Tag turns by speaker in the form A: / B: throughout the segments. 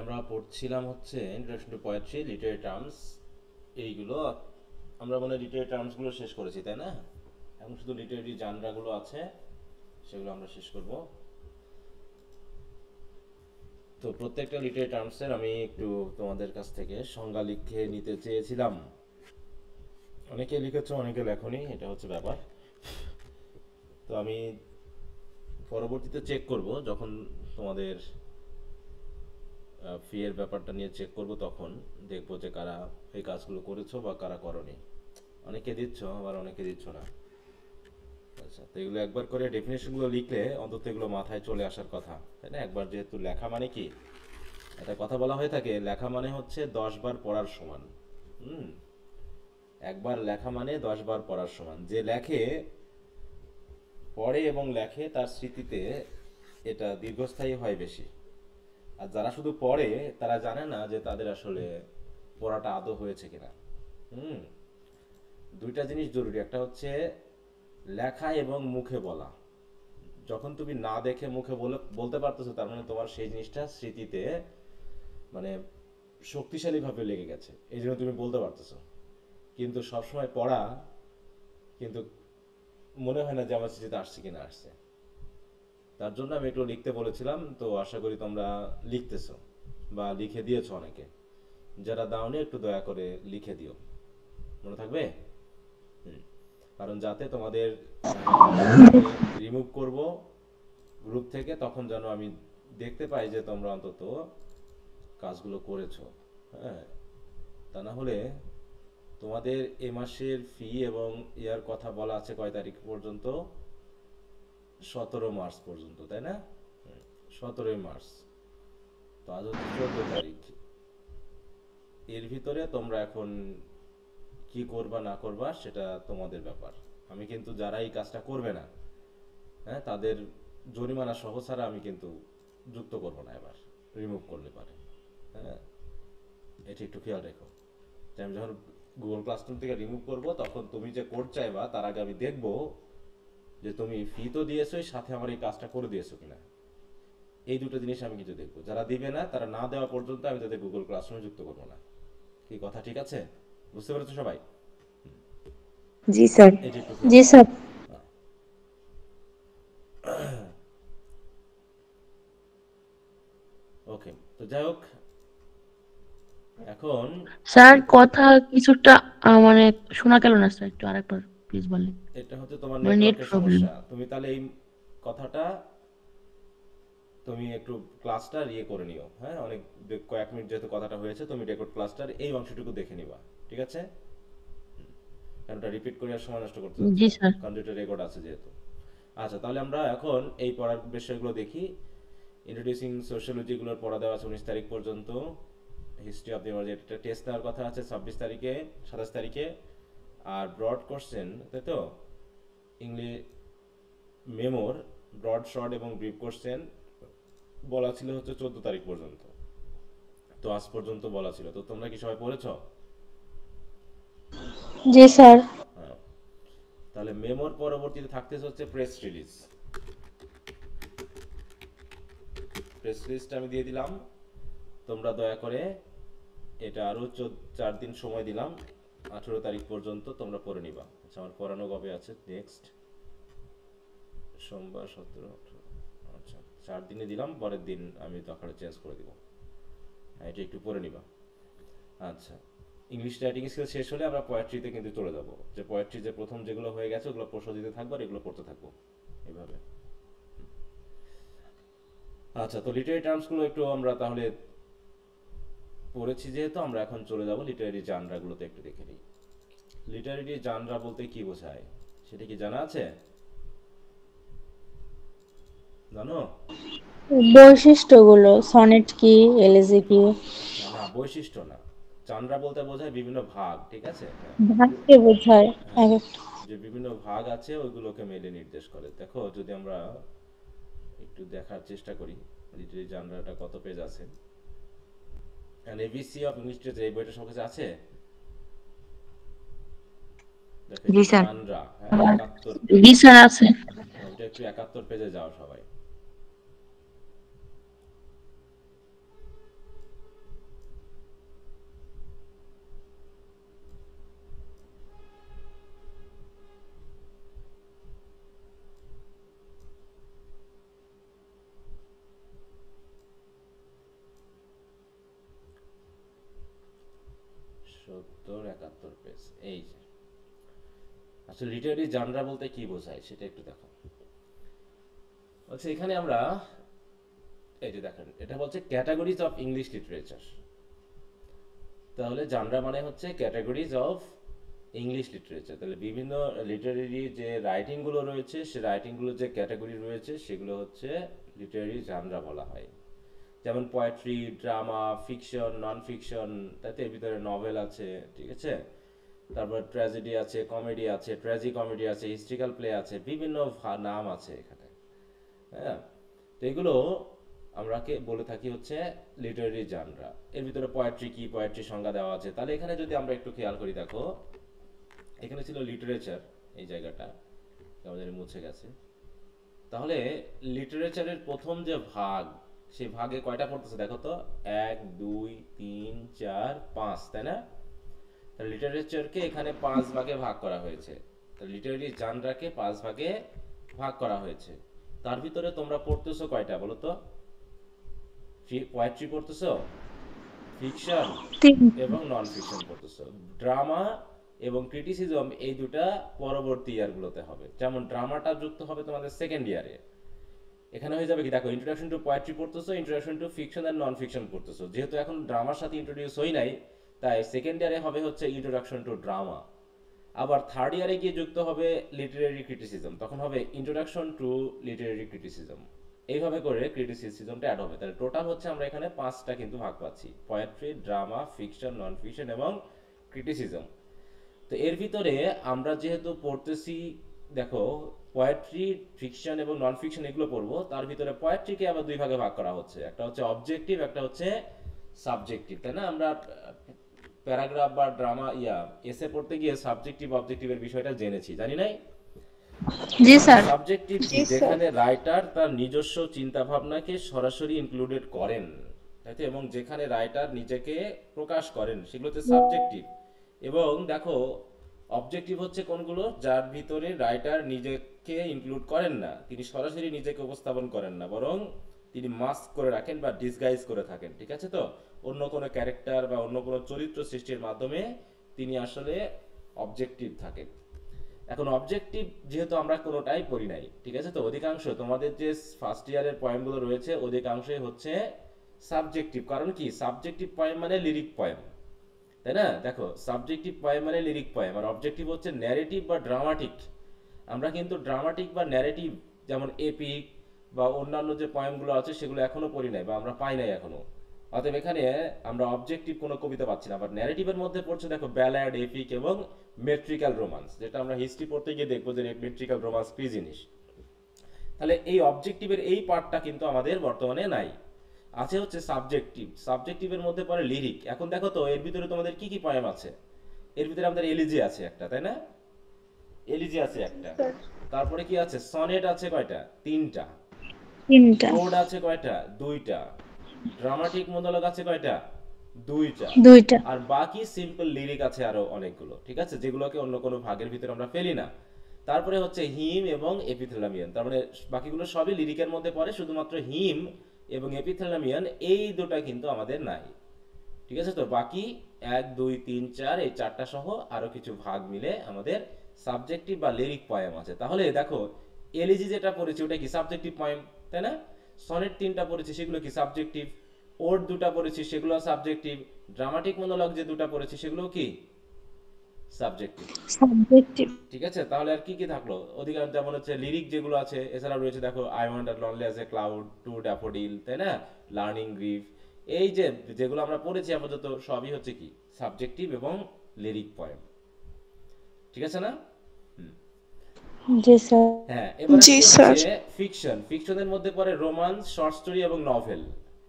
A: আমরা পড়ছিলাম হচ্ছে introduction to poetry, literary terms, এইগুলো আমরা মনে লিটারি টার্মসগুলো শেষ করেছি, তাই না? এখন শুধু লিটারি জানরাগুলো আছে, সেগুলো আমরা শেষ করব। তো প্রত্যেকটা লিটারি টার্মসের আমি একটু তোমাদের কাছ থেকে সংজ্ঞা লিখে নিতে চেয়েছিলাম। অনেকে লিখেছো, অনেকে লেখনি, এটা হচ্ছে ব্যাপার। তো আমি পরবর্তীতে চেক করব, যখন তোমাদের ফি এর ব্যাপারটা নিয়ে চেক করব, তখন দেখবো যে কারা এই কাজগুলো করেছো বা কারা করনি। অনেকে দিচ্ছ, আবার অনেকে দিচ্ছ না। আচ্ছা, তো এগুলো একবার করে ডেফিনেশনগুলো লিখলে অন্তত এগুলো মাথায় চলে আসার কথা, তাই না? একবার যেহেতু লেখা মানে কি, একটা কথা বলা হয়ে থাকে, লেখা মানে হচ্ছে 10 বার পড়ার সমান। হুম, একবার লেখা মানে 10 বার পড়ার সমান। যে লেখে, পড়ে এবং লেখে, তার স্মৃতিতে এটা দীর্ঘস্থায়ী হয় বেশি। আর যারা শুধু পড়ে, তারা জানে না যে তাদের আসলে পড়াটা আদৌ হয়েছে কিনা। হুম, দুইটা জিনিস জরুরি, একটা হচ্ছে লেখা এবং মুখে বলা। যখন তুমি না দেখে মুখে বলতে পারতেছো, তার মানে তোমার সেই জিনিসটা স্মৃতিতে মানে শক্তিশালীভাবে লেগে গেছে, এই জন্য তুমি বলতে পারতেছো। কিন্তু সবসময় পড়া কিন্তু মনে হয় না যে আমার স্মৃতিতে আসছে কিনা আসছে। তার জন্য আমি একটু লিখতে বলেছিলাম, তো আশা করি তোমরা লিখতেছো বা লিখে দিয়েছো অনেকে। যারা দাওনি একটু দয়া করে লিখে দিও, মনে থাকবে। হুম, কারণ যাতে তোমাদের যখন আমি রিমুভ করব গ্রুপ থেকে, তখন যেন আমি দেখতে পাই যে তোমরা অন্তত কাজগুলো করেছো। হ্যাঁ, তা না হলে তোমাদের এ মাসের ফি এবং ইয়ার কথা বলা আছে কয় তারিখ পর্যন্ত? 17 মার্চ পর্যন্ত, তাই না? 17ই মার্চ। তো আজ হচ্ছে 14 তারিখ। এর ভিতরে তোমরা এখন কি করবা না করবা সেটা তোমাদের ব্যাপার। আমি কিন্তু যারা এই কাজটা করবে না, হ্যাঁ, তাদের জরিমানা সহ ছাড়া আমি কিন্তু যুক্ত করব না, এবার রিমুভ করলে পারে। হ্যাঁ, এটা একটু খেয়াল রেখো যে আমি যখন গুগল ক্লাসরুম থেকে রিমুভ করব, তখন তুমি যে কোড চাইবা তার আগে আমি দেখব যে তুমি ফি তো দিয়েছোই, সাথে আমার এই কাজটা করে দিয়েছো কিনা। এই দুটো জিনিস আমি কিছু দেখবো। যারা দিবে না, তারা না দেওয়া পর্যন্ত আমি তাদের গুগল ক্লাসরুমে যুক্ত করবো না। কি কথা ঠিক আছে? বুঝতে পেরেছো সবাই?
B: জি স্যার।
A: এটা একটু খেয়াল
B: জি
A: রাখো।
B: স্যার।
A: ওকে, তো যাই হোক, এখন
C: স্যার কথা কিছুটা মানে শোনা গেল না স্যার, একটু আরেকবার প্লিজ বলেন।
A: এটা হচ্ছে তোমার
C: মানে নেট
A: নেটওয়ার্কের
C: প্রবলেম।
A: সমস্যা। তুমি তাহলে এই কথাটা তুমি একটু ক্লাসটার ইয়ে করে নিও। হ্যাঁ, অনেক কয়েক মিনিট যেহেতু কথাটা হয়েছে, তুমি রেকর্ড ক্লাসটার এই অংশটুকু দেখে নিবা, ঠিক আছে? কারণ ওটা রিপিট করে আর সময় নষ্ট করতে যাচ্ছি
C: জি
A: না,
C: স্যার।
A: কারণ এটা রেকর্ড আছে যেহেতু। আচ্ছা, তাহলে আমরা এখন এই পড়ার বিষয়গুলো দেখি। ইন্ট্রোডিউসিং সোশ্যোলজিগুলোর পড়া দেওয়া আছে 19 তারিখ পর্যন্ত। হিস্ট্রি অফ দি ওয়ার্ল্ড, এটা টেস্ট নেওয়ার কথা আছে 26 তারিখে, 27 তারিখে। আর ব্রড কোশ্চেন, তাই তো? ইংলিশ মেমোর ব্রড, শর্ট এবং ব্রিফ কোশ্চেন বলা ছিল হচ্ছে 14 তারিখ পর্যন্ত। তো আজ পর্যন্ত বলা ছিল। তো তোমরা কি সবাই পড়েছ?
B: জি স্যার।
A: হ্যাঁ, তাহলে মেমোর পরবর্তীতে থাকতেছে হচ্ছে প্রেস রিলিজ। প্রেস রিলিজটা আমি দিয়ে দিলাম, তোমরা দয়া করে এটা আরও 4 দিন সময় দিলাম, 18 তারিখ পর্যন্ত তোমরা পড়ে নিবা। আচ্ছা, আমার পড়ানো কবে আছে নেক্সট? সোমবার 17, 18। আচ্ছা, 4 দিনে দিলাম, পরের দিন আমি তখন চেঞ্জ করে দিব। হ্যাঁ, এটা একটু পড়ে নিবা। আচ্ছা, ইংলিশ রাইটিং স্কিল শেষ হলে আমরা পোয়েট্রিতে কিন্তু চলে যাব। যে পোয়েট্রি যে প্রথম যেগুলো হয়ে গেছে ওগুলো প্রশ্ন দিতে থাকবো আর এগুলো পড়তে থাকবো এইভাবে। আচ্ছা, তো লিটারি টার্মসগুলো একটু আমরা তাহলে পড়েছি যেহেতু, আমরা এখন চলে যাব লিটারি জানরাগুলোতে একটু দেখে নিই। লিটারেরি জানরা বলতে কি বোঝায় সেটা কি জানা আছে? জানো?
B: বৈশিষ্ট্যগুলো সনেট কি, এলিজি কি?
A: না না, বৈশিষ্ট্য না। জানরা বলতে বোঝায় বিভিন্ন ভাগ, ঠিক আছে? হ্যাঁ,
B: ভাগকে বোঝায়
A: হ্যাঁ,
B: এক একটা।
A: যে বিভিন্ন ভাগ আছে ওইগুলোকে মেলে নির্দেশ করে। দেখো, যদি আমরা একটু দেখার চেষ্টা করি লিটারি জানরাটা কত পেজ আছে। অ্যান্ড এবিসি অফ ইংলিশ যে এই বইটা সব কাছে আছে। দেখো, এই
C: জি
A: যে
C: স্যার।
A: জানরা, হ্যাঁ, 71 পেজ।
C: জি স্যার আছে।
A: ওইটা একটু 71 পেজে যাও সবাই। 70-71 পেজ। এই যে আসলে লিটারেরি জানরা বলতে কি বোঝায় সেটা একটু দেখো। আচ্ছা এখানে আমরা এই যে দেখেন এটা বলছে ক্যাটাগরিজ অফ ইংলিশ লিটারেচার। তাহলে জানরা মানে হচ্ছে ক্যাটাগরিজ অফ ইংলিশ লিটারেচার। তাহলে বিভিন্ন লিটারেরি যে রাইটিং গুলো রয়েছে সে রাইটিং গুলো যে ক্যাটাগরি রয়েছে সেগুলো হচ্ছে লিটারেরি জানরা বলা হয়। যেমন poetry, drama, fiction, non fiction, তাতে এর ভিতরে নভেল আছে, ঠিক আছে, তারপর ট্র্যাজেডি আছে, কমেডি আছে, ট্র্যাজি কমেডি আছে, হিস্ট্রিক্যাল প্লে আছে, বিভিন্ন নাম আছে এখানে। হ্যাঁ, তো এগুলো আমরা বলে থাকি হচ্ছে লিটারেরি জানরা। এর ভিতরে পোয়েট্রি কি, পোয়েট্রি সংজ্ঞা দেওয়া আছে। তাহলে এখানে যদি আমরা একটু খেয়াল করি, দেখো এখানে ছিল লিটারেচার, এই জায়গাটা আমাদের মুছে গেছে। তাহলে লিটারেচারের প্রথম যে ভাগ, সেই ভাগে কয়টা পড়তেছে দেখো তো, 1 2 3 4 5, তাই না? তাহলে লিটারেচারকে এখানে 5 ভাগে ভাগ করা হয়েছে। তাহলে লিটারেরি জানরাকে 5 ভাগে ভাগ করা হয়েছে। তার ভিতরে তোমরা পড়তেছো কয়টা বলো তো? পোয়েট্রি পড়তেছো, ফিকশন এবং নন ফিকশন পড়তেছো। ড্রামা এবং ক্রিটিসিজম এই দুটা পরবর্তী ইয়ারগুলোতে হবে। যেমন ড্রামাটা যুক্ত হবে তোমাদের সেকেন্ড ইয়ারে। এখানে হয়ে যাবে কি দেখো, ইন্ট্রোডাকশন টু পোয়েট্রি পড়তেছো, ইন্ট্রোডাকশন টু ফিকশন আর নন ফিকশন পড়তেছো। যেহেতু এখন ড্রামার সাথে ইন্ট্রোডিউস হই নাই, তাই সেকেন্ড ইয়ারে হবে হচ্ছে ইন্ট্রোডাকশন টু ড্রামা। আবার থার্ড ইয়ারে গিয়ে যুক্ত হবে লিটারেরি ক্রিটিসিজম, তখন হবে ইন্ট্রোডাকশন টু লিটারেরি ক্রিটিসিজম। এইভাবে করে ক্রিটিসিজমটা অ্যাড হবে। তাহলে টোটাল হচ্ছে আমরা এখানে 5টা কিন্তু ভাগ পাচ্ছি, poetry, drama, fiction, non fiction এবং ক্রিটিসিজম। তো এর ভিতরে আমরা যেহেতু পড়তেছি, দেখো পোয়েট্রি, ফিকশন এবং নন ফিকশন এগুলো পড়বো। তার ভিতরে পোয়েট্রিকে আবার 2 ভাগে ভাগ করা হচ্ছে, একটা হচ্ছে অবজেক্টিভ, একটা হচ্ছে সাবজেক্টিভ, তাই না? আমরা প্যারাগ্রাফ বা ড্রামা এসে পড়তে গিয়ে সাবজেক্টিভ অবজেক্টিভের বিষয়টা জেনেছি, জানি নাই?
C: জি স্যার।
A: সাবজেক্টিভ কি? যেখানে রাইটার তার নিজস্ব চিন্তা ভাবনাকে সরাসরি ইনক্লুডেড করেন, তাই তো? এবং যেখানে রাইটার নিজেকে প্রকাশ করেন সেগুলোতে সাবজেক্টিভ। এবং দেখো অবজেক্টিভ হচ্ছে কোনগুলো? যার ভিতরে রাইটার নিজেকে ইনক্লুড করেন না, তিনি সরাসরি নিজেকে উপস্থাপন করেন না, বরং তিনি মাস্ক করে রাখেন বা ডিসগাইজ করে থাকেন, ঠিক আছে? তো অন্য কোনো ক্যারেক্টার বা অন্য কোনো চরিত্র সৃষ্টির মাধ্যমে তিনি আসলে অবজেক্টিভ থাকেন। এখন অবজেক্টিভ যেহেতু আমরা কোনোটাই পড়ি নাই, ঠিক আছে, তো অধিকাংশ তোমাদের যে ফার্স্ট ইয়ারের পয়েমগুলো রয়েছে অধিকাংশই হচ্ছে সাবজেক্টিভ। কারণ কি? সাবজেক্টিভ পয়েম মানে লিরিক পয়েম, তাই না? দেখো সাবজেক্টিভ পয়েম মানে লিরিক পয়েম, আর অবজেক্টিভ হচ্ছে ন্যারেটিভ বা ড্রামাটিক। আমরা কিন্তু ড্রামাটিক বা ন্যারেটিভ, যেমন এপিক বা অন্যান্য যে পয়েমগুলো আছে সেগুলো এখনো পড়ি নাই বা আমরা পাই নাই এখনো। অতএব এখানে আমরা অবজেক্টিভ কোনো কবিতা পাচ্ছি না। আবার ন্যারেটিভের মধ্যে পড়ছে দেখো ব্যালাড, এপিক এবং মেট্রিক্যাল রোমান্স, যেটা আমরা হিস্ট্রি পড়তে গিয়ে দেখবো যে মেট্রিক্যাল রোমান্স কি জিনিস। তাহলে এই অবজেক্টিভের এই পার্টটা কিন্তু আমাদের বর্তমানে নাই। আছে হচ্ছে সাবজেক্টিভ। সাবজেক্টিভের মধ্যে পড়ে লিরিক। এখন দেখো তো এর ভিতরে তোমাদের কি কি পয়েম আছে? এর ভিতরে আমাদের এলিজি আছে একটা, তাই না? এলিজি আছে একটা। তারপরে কি আছে? সনেট আছে কয়টা? 3টা। কোড আছে কয়টা? 2টা। ড্রামাটিক মোনোলগ আছে কয়টা? 2টা। আর বাকি সিম্পল লিরিক আছে আরো অনেকগুলো, ঠিক আছে, যেগুলোকে অন্য কোনো ভাগের ভিতরে আমরা ফেলি না। তারপরে হচ্ছে হিম এবং এপিথেলামিয়ান, তার মানে বাকিগুলো সবই লিরিকের মধ্যে পড়ে, শুধুমাত্র হিম এবং এপিথেলামিয়ান এই দুটো কিন্তু আমাদের নাই, ঠিক আছে? তো বাকি 1 2 3 4 এই 4টা সহ আরো কিছু ভাগ মিলে আমাদের সাবজেক্টিভ বা লিরিক পয়েম আছে। তাহলে দেখো এলিজি যেটা পড়েছি ওটা কি? সাবজেক্টিভ পয়েম, তাই না? সনেট 3টা পড়েছি সেগুলো কি? সাবজেক্টিভ। ওড 2টা পড়েছি সেগুলো সাবজেক্টিভ। ড্রামাটিক মোনোলগ যে 2টা পড়েছি সেগুলো কি? সাবজেক্টিভ। ঠিক আছে, তাহলে আর কি কি থাকলো? অধিকাংশ যেমন হচ্ছে লিরিক যেগুলো আছে, এছাড়া রয়েছে দেখো I wander lonely as a cloud, to daffodil, তাই না, লার্নিং গ্রিফ। এই যে যেগুলো আমরা পড়েছি আপাতত সবই হচ্ছে কি? সাবজেক্টিভ এবং লিরিক পয়েম, ঠিক আছে না?
B: জি স্যার।
A: হ্যাঁ, এবার হচ্ছে ফিকশন। ফিকশনের মধ্যে পড়ে রোমান্স, শর্ট স্টোরি এবং নভেল।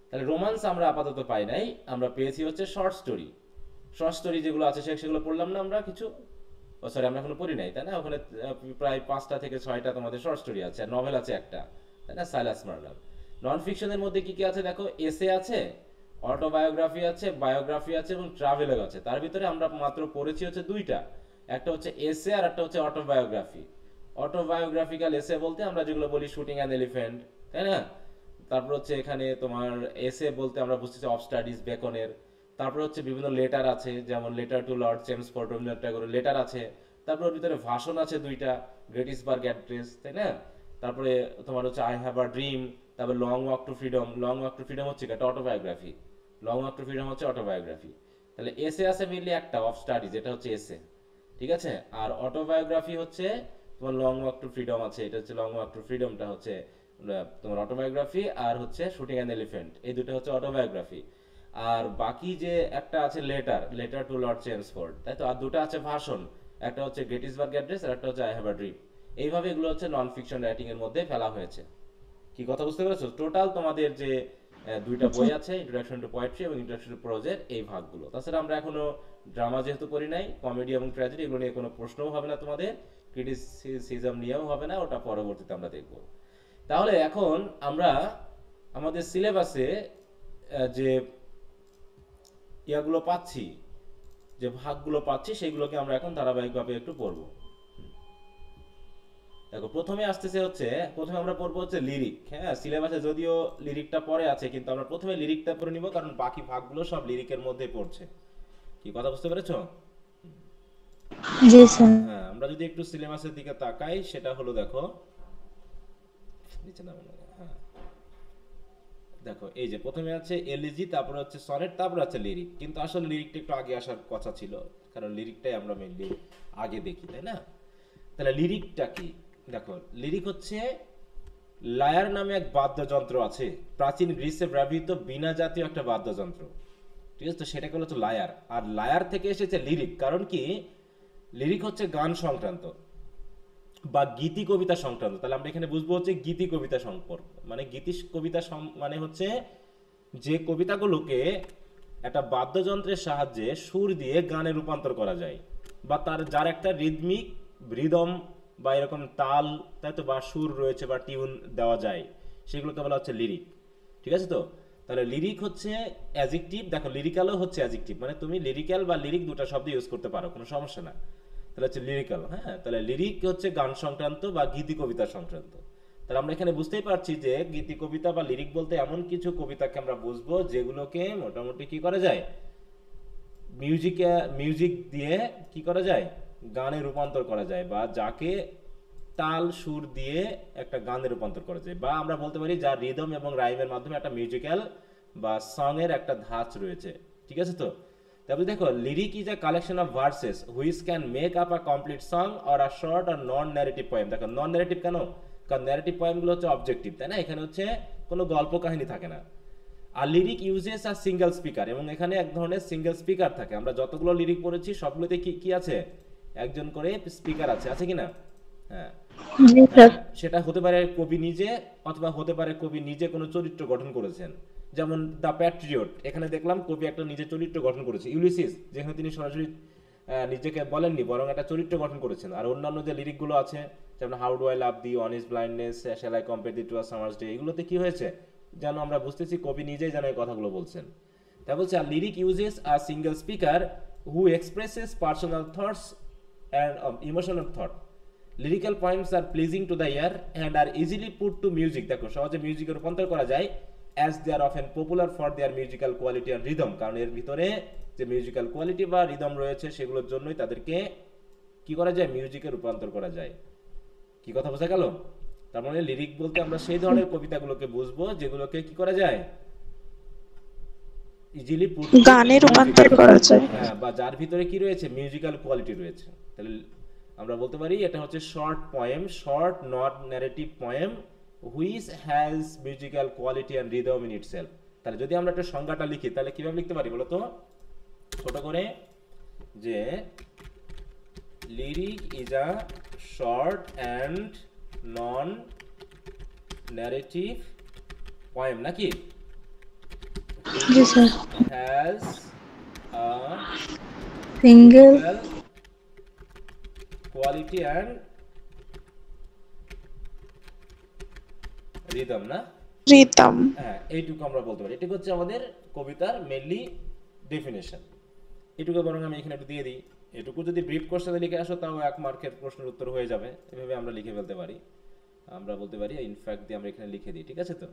A: তাহলে রোমান্স আমরা আপাতত পাই নাই, আমরা পেয়েছি হচ্ছে শর্ট স্টোরি। শর্ট স্টোরি যেগুলো আছে সেগুলো পড়লাম না আমরা কিছু, সরি আমরা এখনো পড়ি নাই, তাই না? ওখানে প্রায় 5টা থেকে 6টা তোমাদের শর্ট স্টোরি আছে, আর নভেল আছে একটা, তাই না, সাইলাস মার্লার। নন ফিকশনের মধ্যে কি কি আছে দেখো? এসে আছে, অটোবায়োগ্রাফি আছে, বায়োগ্রাফি আছে এবং ট্রাভেলগ আছে। তার ভিতরে আমরা মাত্র পড়েছি হচ্ছে 2টা, একটা হচ্ছে এসে আর একটা হচ্ছে অটোবায়োগ্রাফি। অটোবায়োগ্রাফিক্যাল এসে বলতে আমরা যেগুলো বলি শুটিং অ্যান এলিফ্যান্ট, তাই না? তারপর হচ্ছে এখানে তোমার এসে বলতে আমরা বুঝতেছি অফ স্টাডিজ বেকনের, তারপরে হচ্ছে বিভিন্ন লেটার আছে, যেমন letter to lord Chelmsford, Rabindranath ট্যাগোরের লেটার আছে। তারপরে ওর ভিতরে ভাষণ আছে দুইটা, গেটিসবার্গ অ্যাড্রেস, তাই না? তারপরে তোমার হচ্ছে আই হ্যাভ আ ড্রিম, তারপরে long walk two freedom. Long walk two freedom হচ্ছে একটা autobiography, long walk two freedom হচ্ছে অটোবায়োগ্রাফি। তাহলে এসে আছে মেনলি একটা অফ স্টাডি, যেটা হচ্ছে এসে, ঠিক আছে? আর অটোবায়োগ্রাফি হচ্ছে তোমার লং ওয়াক টু ফ্রিডম আছে, এটা হচ্ছে লং ওয়াক টু ফ্রিডমটা হচ্ছে তোমার অটোবায়োগ্রাফি। আর হচ্ছে শুটিং অ্যান এলিফ্যান্ট, এই দুটো হচ্ছে অটোবায়োগ্রাফি। আর বাকি যে একটা আছে letter, letter to lord Chelmsford, তাই তো? আর দুটো আছে ভাষণ, একটা হচ্ছে গেটিসবার্গ অ্যাড্রেস আর একটা হচ্ছে আই হ্যাভ আ ড্রিম। এইভাবে এগুলো হচ্ছে নন ফিকশন রাইটিং এর মধ্যে ফেলা হয়েছে। কি কথা বুঝতে পেরেছো? টোটাল তোমাদের যে দুইটা বই আছে, ইন্ট্রোডাকশন টু পোয়েট্রি এবং ইন্ট্রোডাকশন টু প্রোজের এই ভাগগুলো। তাছাড়া আমরা এখনো ড্রামা যেহেতু করি নাই, কমেডি এবং ট্র্যাজেডি এগুলো নিয়ে কোনো প্রশ্নও হবে না তোমাদের, ক্রিটিসিজম নিয়েও হবে না, ওটা পরবর্তীতে আমরা দেখব। তাহলে এখন আমরা আমাদের সিলেবাসে যে ইয়াগুলো পাচ্ছি, যে ভাগগুলো পাচ্ছি, সেগুলোকে আমরা এখন ধারাবাহিকভাবে একটু পড়বো। দেখো প্রথমে আসতেছে হচ্ছে, প্রথমে আমরা পড়বো হচ্ছে লিরিক। হ্যাঁ, সিলেবাসে যদিও লিরিকটা পরে আছে, কিন্তু আমরা প্রথমে লিরিকটা পড়ে নিব, কারণ বাকি ভাগগুলো সব লিরিকের মধ্যে পড়ছে। কি কথা বুঝতে পেরেছো?
B: জি স্যার।
A: হ্যাঁ, আমরা যদি একটু সিলেবাসের দিকে তাকাই, সেটা হলো দেখো নিচে নামানো, হ্যাঁ দেখো এই যে প্রথমে আছে এলিজি, তারপরে হচ্ছে সনেট, তারপরে আছে লিরিক। কিন্তু আসলে লিরিকটা একটু আগে আসার কথা ছিল, কারণ লিরিকটাই আমরা মেইনলি আগে দেখি, তাই না? তাহলে লিরিকটা কি? দেখো লিরিক হচ্ছে লায়ার নামে এক বাদ্যযন্ত্র আছে, প্রাচীন গ্রিসে ব্যবহৃত বীণা জাতীয় একটা বাদ্যযন্ত্র, ঠিক আছে? তো সেটাকে হচ্ছে লায়ার। আর লায়ার থেকে এসেছে লিরিক, কারণ কি লিরিক হচ্ছে গান সংক্রান্ত বা গীতি কবিতা সংক্রান্ত। তাহলে আমরা এখানে বুঝবো হচ্ছে গীতি কবিতা সম্পর্ক, মানে গীতি কবিতা মানে হচ্ছে যে কবিতাগুলোকে একটা বাদ্যযন্ত্রের সাহায্যে সুর দিয়ে গানে রূপান্তর করা যায়, বা তার যার একটা রিদমিক রিদম বা এরকম তাল, তাই তো, বা সুর রয়েছে বা টিউন দেওয়া যায়, সেগুলোকে বলা হচ্ছে লিরিক, ঠিক আছে? তো তাহলে লিরিক হচ্ছে অ্যাডজেক্টিভ। দেখো লিরিক্যালও হচ্ছে অ্যাডজেক্টিভ, মানে তুমি লিরিক্যাল বা লিরিক দুটো শব্দ ইউজ করতে পারো, কোনো সমস্যা না। তাহলে হচ্ছে লিরিক্যাল। হ্যাঁ, তাহলে লিরিক হচ্ছে গান সংক্রান্ত বা গীতি কবিতা সংক্রান্ত। তাহলে আমরা এখানে বুঝতেই পারছি যে গীতি কবিতা বা লিরিক বলতে এমন কিছু কবিতাকে আমরা বুঝবো যেগুলোকে মোটামুটি কি করা যায়, মিউজিক দিয়ে কি করা যায়, গানে রূপান্তর করা যায়, বা যাকে তাল সুর দিয়ে একটা গানে রূপান্তর করা যায়, বা আমরা বলতে পারি যার রিদম এবং রাইমের মাধ্যমে একটা মিউজিক্যাল বা সং এর একটা ধাঁচ রয়েছে, ঠিক আছে? তো তারপরে দেখো lyric is a collection of versus which can make up a complete song or a short or non narrative poem. দেখো নন ন্যারেটিভ কেন? কারণ ন্যারেটিভ পোয়েমগুলো হচ্ছে অবজেক্টিভ, তাই না? এখানে হচ্ছে কোনো গল্প কাহিনী থাকে না। আর লিরিক ইউজেস আর সিঙ্গেল স্পিকার, এবং এখানে এক ধরনের সিঙ্গেল স্পিকার থাকে। আমরা যতগুলো লিরিক পড়েছি সবগুলোতে কি কি আছে, একজন করে স্পিকার আছে, আছে কিনা? হ্যাঁ,
B: জি স্যার।
A: সেটা হতে পারে কবি নিজে, অথবা হতে পারে কবি নিজে কোনো চরিত্র গঠন করেছেন। যেমন দ্য প্যাট্রিয়ট, এখানে দেখলাম কবি একটা নিজে চরিত্র গঠন করেছে। ইউলিসিস, যেখানে তিনি সরাসরি নিজেকে বলেননি, বরং একটা চরিত্র গঠন করেছেন। আর অন্যান্য যে লিরিকগুলো আছে, যেমন how do I love the, on his blindness, shall I compare thee to a summer's day, এগুলোতে কি হয়েছে যেন আমরা বুঝতেছি কবি নিজেই যেন এই কথাগুলো বলছেন। তাই বলছে আর lyric uses a single speaker who expresses personal thoughts and emotional thought. Lyrical points are pleasing to the ear and are easily put to music. দেখো সহজে মিউজিকে রূপান্তর করা যায়, as they are often popular for their musical quality and rhythm, কারণ এর ভিতরে যে মিউজিক্যাল কোয়ালিটি বা রিদম রয়েছে সেগুলোর জন্যই তাদেরকে কি করা যায়, মিউজিকে রূপান্তর করা যায়। কি কথা বোঝা গেল? তার মানে লিরিক বলতে আমরা সেই ধরনের কবিতাগুলোকে বুঝবো যেগুলোকে কি করা যায়, ইজিলি পুট
B: গানে রূপান্তর করা যায়।
A: হ্যাঁ, বা যার ভিতরে কি রয়েছে, মিউজিক্যাল কোয়ালিটি রয়েছে। তাহলে আমরা বলতে পারি এটা হচ্ছে short poem, short not narrative poem which has musical quality and rhythm in itself. তাহলে যদি আমরা একটা সংজ্ঞাটা লিখি, তাহলে কিভাবে লিখতে পারি বলো তো, ছোট করে, যে lyric is a short and non narrative poem, নাকি?
B: জি sir.
A: Has a
B: single
A: quality and rhythm, না?
B: রিদম।
A: হ্যাঁ, এইটুকু আমরা বলতে পারি। এটুকু হচ্ছে আমাদের কবিতার মেইনলি ডেফিনেশন। এটুকু বরং আমি এখানে একটু দিয়ে দিই। এটুকু যদি ব্রিফ কোশ্চেনে লিখে আসো তাও 1 মার্কের প্রশ্নের উত্তর হয়ে যাবে। এভাবে আমরা লিখে ফেলতে পারি। আমরা বলতে পারি ইনফ্যাক্ট দিয়ে আমরা এখানে লিখে দিই, ঠিক আছে? তো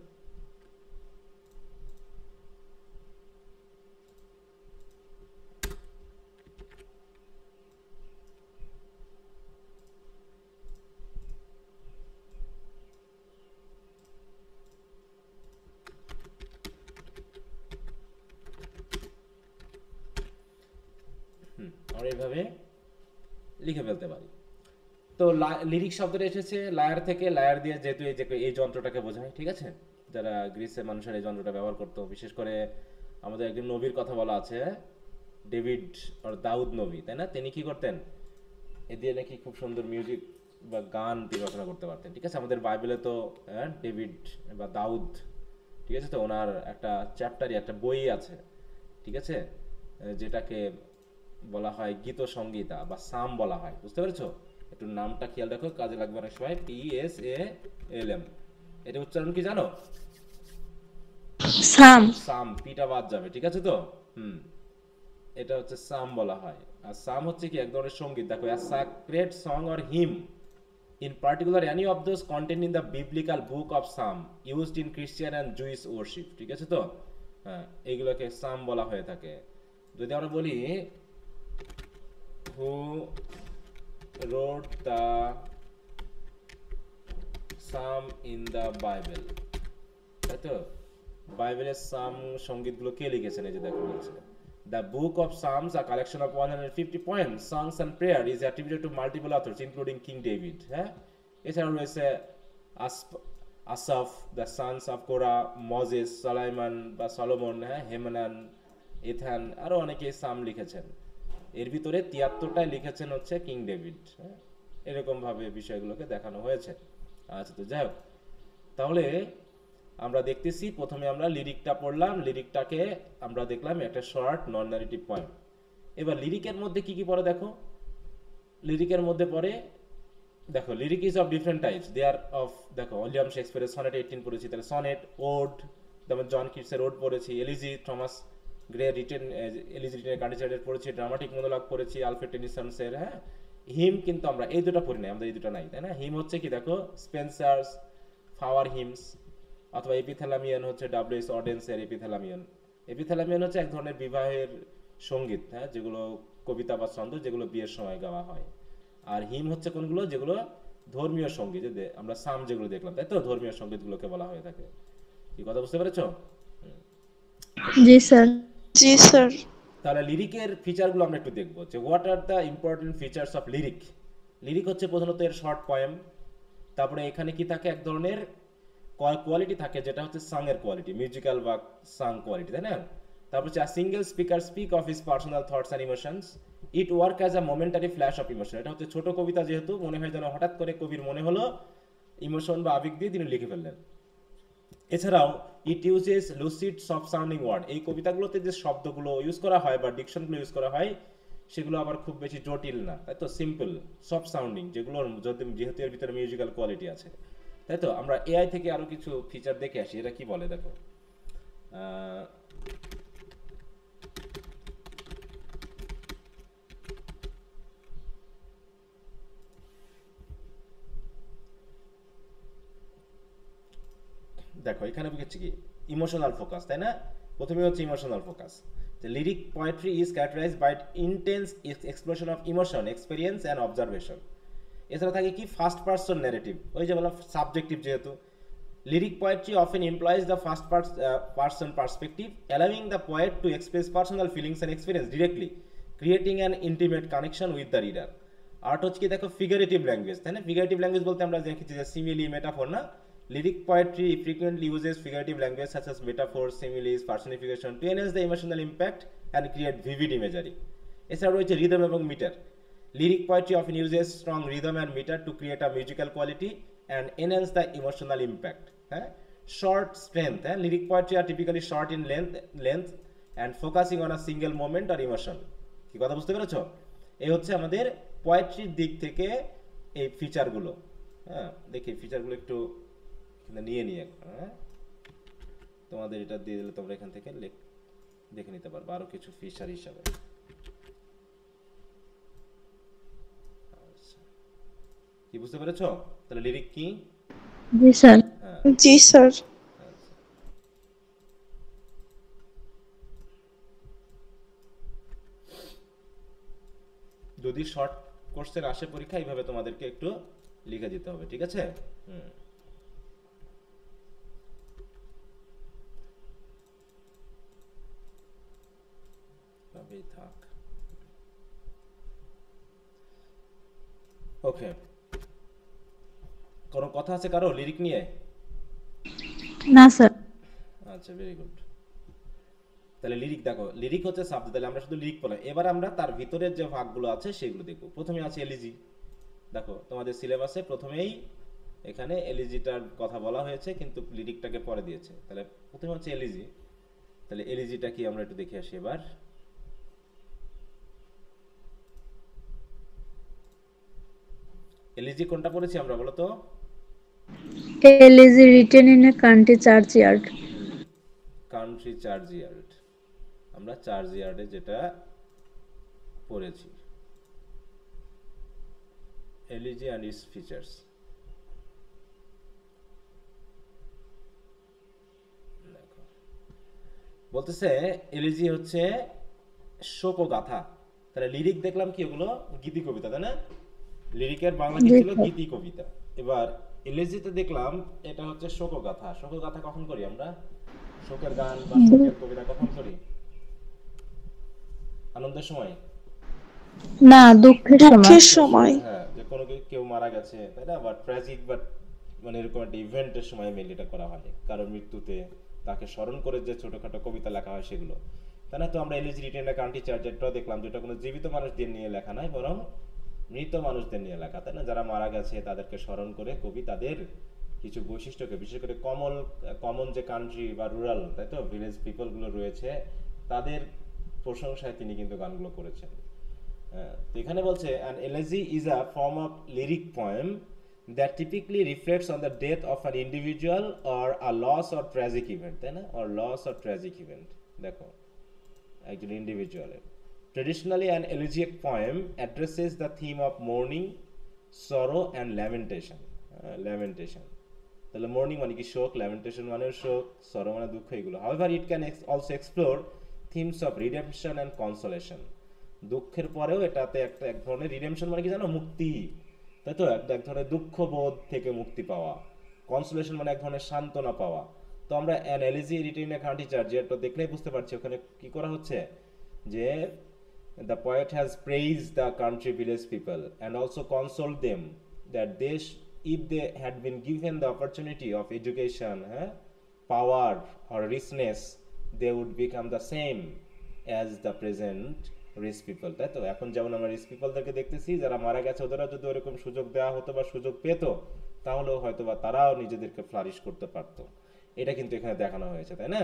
A: আমরা এইভাবে লিখে ফেলতে পারি। তো লিরিক শব্দটা এসেছে লায়ার থেকে, লায়ার দিয়ে যেহেতু এই যে এই যন্ত্রটাকে বোঝায়, ঠিক আছে। যারা গ্রিসের মানুষের এই যন্ত্রটা ব্যবহার করতো, বিশেষ করে আমাদের একজন নবীর কথা বলা আছে, ডেভিড আর দাউদ নবী, তাই না? তিনি কি করতেন, এ দিয়ে নাকি খুব সুন্দর মিউজিক বা গান তিনি রচনা করতে পারতেন, ঠিক আছে। আমাদের বাইবেলে তো ডেভিড বা দাউদ, ঠিক আছে, তো ওনার একটা চ্যাপ্টারই, একটা বই আছে, ঠিক আছে, যেটাকে বলা হয় গীত সংগীতা বা সাম বলা হয়, বুঝতে পেরেছো? একটু নামটা খেয়াল রাখো, কাজে লাগবে অনেক সময়। PSALM, এটা উচ্চারণ কি জানো?
B: সাম।
A: সাম, পিটা বাদ যাবে, ঠিক আছে তো। হুম, এটা হচ্ছে সাম বলা হয়। আর সাম হচ্ছে কি এক ধরনের সঙ্গীত। দেখো, a sacred song or hymn, in particular any of those contained in the biblical book of Psalm, used in Christian and Jewish worship, ঠিক আছে তো। হ্যাঁ, এইগুলোকে সাম বলা হয়ে থাকে। যদি আমরা বলি who wrote the Psalm in the Bible, তাই তো। বাইবেলের সাম সঙ্গীতগুলো কে লিখেছেন, এই যে দেখো বলছে, The Book of Psalms, a collection of 150 poems, songs and prayer, is attributed to multiple authors including King David, হ্যাঁ। এছাড়াও রয়েছে আসাফ, দ্য সন্স অফ কোরা, মজেস, সালাইমান বা সলোমন, হ্যাঁ, হেমানান, এথান, আরো অনেকে সাম লিখেছেন। এর ভিতরে 73টাই লিখেছেন হচ্ছে কিং ডেভিড, হ্যাঁ। এরকম ভাবে বিষয়গুলোকে দেখানো হয়েছে। আচ্ছা, তো যাই হোক, তাহলে আমরা দেখতেছি, প্রথমে আমরা লিরিকটা পড়লাম, লিরিকটাকে আমরা দেখলাম একটা শর্ট নন ন্যারেটিভ পয়েম। এবার লিরিকের মধ্যে কি কি পড়ে দেখো। লিরিকের মধ্যে পড়ে, দেখো, lyric is of different types, they are of, দেখো, উইলিয়াম শেক্সপিয়ারের সনেট 18 পড়েছি, তাহলে সনেট, ওড, যেমন জন কিটসের ওড পড়েছি, elegy Thomas Gray written, elegy রিটেনের কার্ডিসাইডের পড়েছি, ড্রামাটিক মনোলগ পড়েছি আলফ্রেড টেনিসনের, হ্যাঁ। হিম কিন্তু আমরা এই দুটো পড়ি নাই, আমাদের এই দুটো নাই, তাই না। হিম হচ্ছে কি, দেখো, স্পেন্সার্স ফ্লাওয়ার হিমস, অথবা এপিথ্যালামিয়ান হচ্ছে ডব্লিউ.এস. অর্ডেন্সের এপিথ্যালামিয়ান। এপিথ্যালামিয়ান হচ্ছে এক ধরনের বিবাহের সঙ্গীত, হ্যাঁ, যেগুলো কবিতা বা ছন্দ, যেগুলো বিয়ের সময় গাওয়া হয়। আর হিম হচ্ছে কোনগুলো, যেগুলো ধর্মীয় সঙ্গীত, আমরা সাম যেগুলো দেখলাম, তাই তো, ধর্মীয় সঙ্গীতগুলোকে বলা হয়ে থাকে। কি কথা বুঝতে পেরেছো?
B: জি স্যার। জি
A: আচ্ছা,
B: স্যার।
A: তাহলে লিরিকের ফিচারগুলো আমরা একটু দেখবো, যে what are the important features of lyric. Lyric হচ্ছে প্রধানত এর শর্ট পয়েম, তারপরে এখানে কি থাকে, এক ধরনের কোয়ালিটি থাকে, যেটা হচ্ছে সাং এর কোয়ালিটি, মিউজিক্যাল বা সাং কোয়ালিটি, তাই না। তারপর হচ্ছে single speaker speak of his personal thoughts and emotions, it work as a momentary flash of emotion. এটা হচ্ছে ছোট কবিতা, যেহেতু মনে হয় যেন হঠাৎ করে কবির মনে হলো, ইমোশন বা আবেগ দিয়ে তিনি লিখে ফেললেন। এছাড়াও it uses lucid soft sounding word, এই কবিতাগুলোতে যে শব্দগুলো ইউজ করা হয় বা ডিকশনগুলো ইউজ করা হয়, সেগুলো আবার খুব বেশি জটিল না, তাই তো, সিম্পল সফট সাউন্ডিং, যেগুলো যেহেতু এর ভিতরে মিউজিক্যাল কোয়ালিটি আছে, তাই তো। আমরা এআই থেকে আরো কিছু ফিচার দেখে আসি, এটা কি বলে দেখো। দেখো, এখানে বুঝেছি কি, ইমোশনাল ফোকাস, তাই না। প্রথমে হচ্ছে ইমোশনাল ফোকাস, যে lyric poetry is characterized by intense expression of emotion, experience and observation. এছাড়া থাকে কি, ফার্স্ট পার্সন ন্যারেটিভ, ওই যে বললাম সাবজেক্টিভ, যেহেতু lyric poetry often employees the first person perspective, allowing the poet to express personal feelings and experience directly, creating an intimate connection with the reader. Art হচ্ছে কি, দেখো, ফিগারেটিভ ল্যাঙ্গুয়েজ, তাই না। Figurative language বলতে আমরা দেখেছি যে সিমিলি, মেটাফোর, না। Lyric poetry frequently uses figurative language such as metaphors, similes, personification to enhance the emotional impact and create vivid imagery. এছাড়া রয়েছে রিদম এবং meter. Lyric poetry often uses strong rhythm and meter to create a musical quality and enhance the emotional impact. হ্যাঁ, short strength, হ্যাঁ, lyric poetry are typically short in length and focusing on a single moment or emotion. কি কথা বুঝতে পেরেছো? এই হচ্ছে আমাদের পোয়েট্রির দিক থেকে এই ফিচারগুলো। হ্যাঁ, দেখি ফিচারগুলো একটু নিয়ে নিয়ে, হ্যাঁ, তোমাদের এটা দিয়ে দিলে তোমরা এখান থেকে দেখে নিতে পারবে আরো কিছু ফিচার হিসাবে। কি বুঝতে পেরেছো? তাহলে লিরিক কি?
B: জি স্যার। জি স্যার।
A: যদি শর্ট কোর্সের আসে পরীক্ষা, এইভাবে তোমাদেরকে একটু লিখে দিতে হবে, ঠিক আছে। থাক। ওকে, কোনো কথা আছে কারো লিরিক নিয়ে?
B: না স্যার।
A: আচ্ছা, ভেরি গুড। তাহলে লিরিক দেখো, লিরিক হচ্ছে সাবজেক্ট, তাহলে আমরা শুধু লিরিক পড়লাম। এবার আমরা তার ভিতরের যে ভাগগুলো আছে সেগুলো দেখব। প্রথমে আছে এলিজি। দেখো তোমাদের সিলেবাসে প্রথমেই এখানে এলিজিটার কথা বলা হয়েছে, কিন্তু লিরিকটাকে পরে দিয়েছে। তাহলে প্রথমে হচ্ছে এলিজি। তাহলে এলিজিটা কি আমরা একটু দেখে আসি এবার। এলিজি কোনটা পড়েছি আমরা বলো তো?
B: Elegy written in a country churchyard.
A: Country charge yard, আমরা চার্জ ইয়ার্ডে যেটা পড়েছি। Elegy and it's features. দেখো বলতেছে এলিজি হচ্ছে শোকগাথা। তাহলে লিরিক দেখলাম কি, ওগুলো গীতি কবিতা, তাই না? লিরিকের বাংলা কি
B: জি
A: ছিল?
B: স্যার।
A: গীতি কবিতা। এবার এলিজিতে দেখলাম এটা হচ্ছে শোকগাথা। শোকগাথা কখন করি আমরা? শোকের গান বা শোকের কবিতা কখন করি? আনন্দের সময়।
B: না, দুঃখের সময়।
D: দুঃখের সময়।
A: হ্যাঁ, যে কোনো কেউ মারা গেছে, তাই না? বা ট্র্যাজিক, বাট মানে এরকম একটা ইভেন্টের সময় মেনলি এটা করা হয়। কারোর মৃত্যুতে তাকে স্মরণ করে যে ছোটখাটো কবিতা লেখা হয় সেগুলো, তাই না? তো আমরা এলিজি রিটেন এ কান্ট্রি চার্জারটাও দেখলাম, যেটা কোনো জীবিত মানুষদের নিয়ে লেখা নয়, বরং মৃত মানুষদের নিয়ে লেখা, তাই না? যারা মারা গেছে তাদেরকে স্মরণ করে কবি তাদের কিছু বৈশিষ্ট্যকে, বিশেষ করে কমন যে কান্ট্রি বা রুরাল, তাই তো, ভিলেজ পিপলগুলো রয়েছে, তাদের প্রশংসায় তিনি কিন্তু গানগুলো করেছেন। তো এখানে বলছে an elegy is a form of lyric poem that typically reflects on the death of an individual or a loss or tragic event, তাই না? or loss or tragic event। দেখো একজন ইন্ডিভিজুয়ালের। Traditionally an elegiac poem addresses the theme of mourning, sorrow and lamentation। lamentation, তাহলে mourning মানে কি? শোক। lamentation মানে শোক, sorrow মানে দুঃখ, এগুলো। however it can also explore themes of redemption and consolation। দুঃখের পরেও এটাতে একটা এক ধরনের রিডেমশন মানে কি জানো? মুক্তি, তাই তো? একটা এক ধরনের দুঃখ বোধ থেকে মুক্তি পাওয়া। কনসোলেশন মানে এক ধরনের সান্ত্বনা পাওয়া। তো আমরা an elegy written a country charge এটা দেখলেই বুঝতে পারছি ওখানে কি করা হচ্ছে, যে the poet has praised the country village people and also consoled them that if they had been given the opportunity of education, power or richness, they would become the same as the present rich people, তাই তো? এখন যেমন আমরা rich পিপলদেরকে দেখতেছি, যারা মারা গেছে, ওদেরও যদি ওরকম সুযোগ দেওয়া হতো বা সুযোগ পেত, তাহলেও হয়তো বা তারাও নিজেদেরকে ফ্লারিশ করতে পারতো। এটা কিন্তু এখানে দেখানো হয়েছে, তাই না?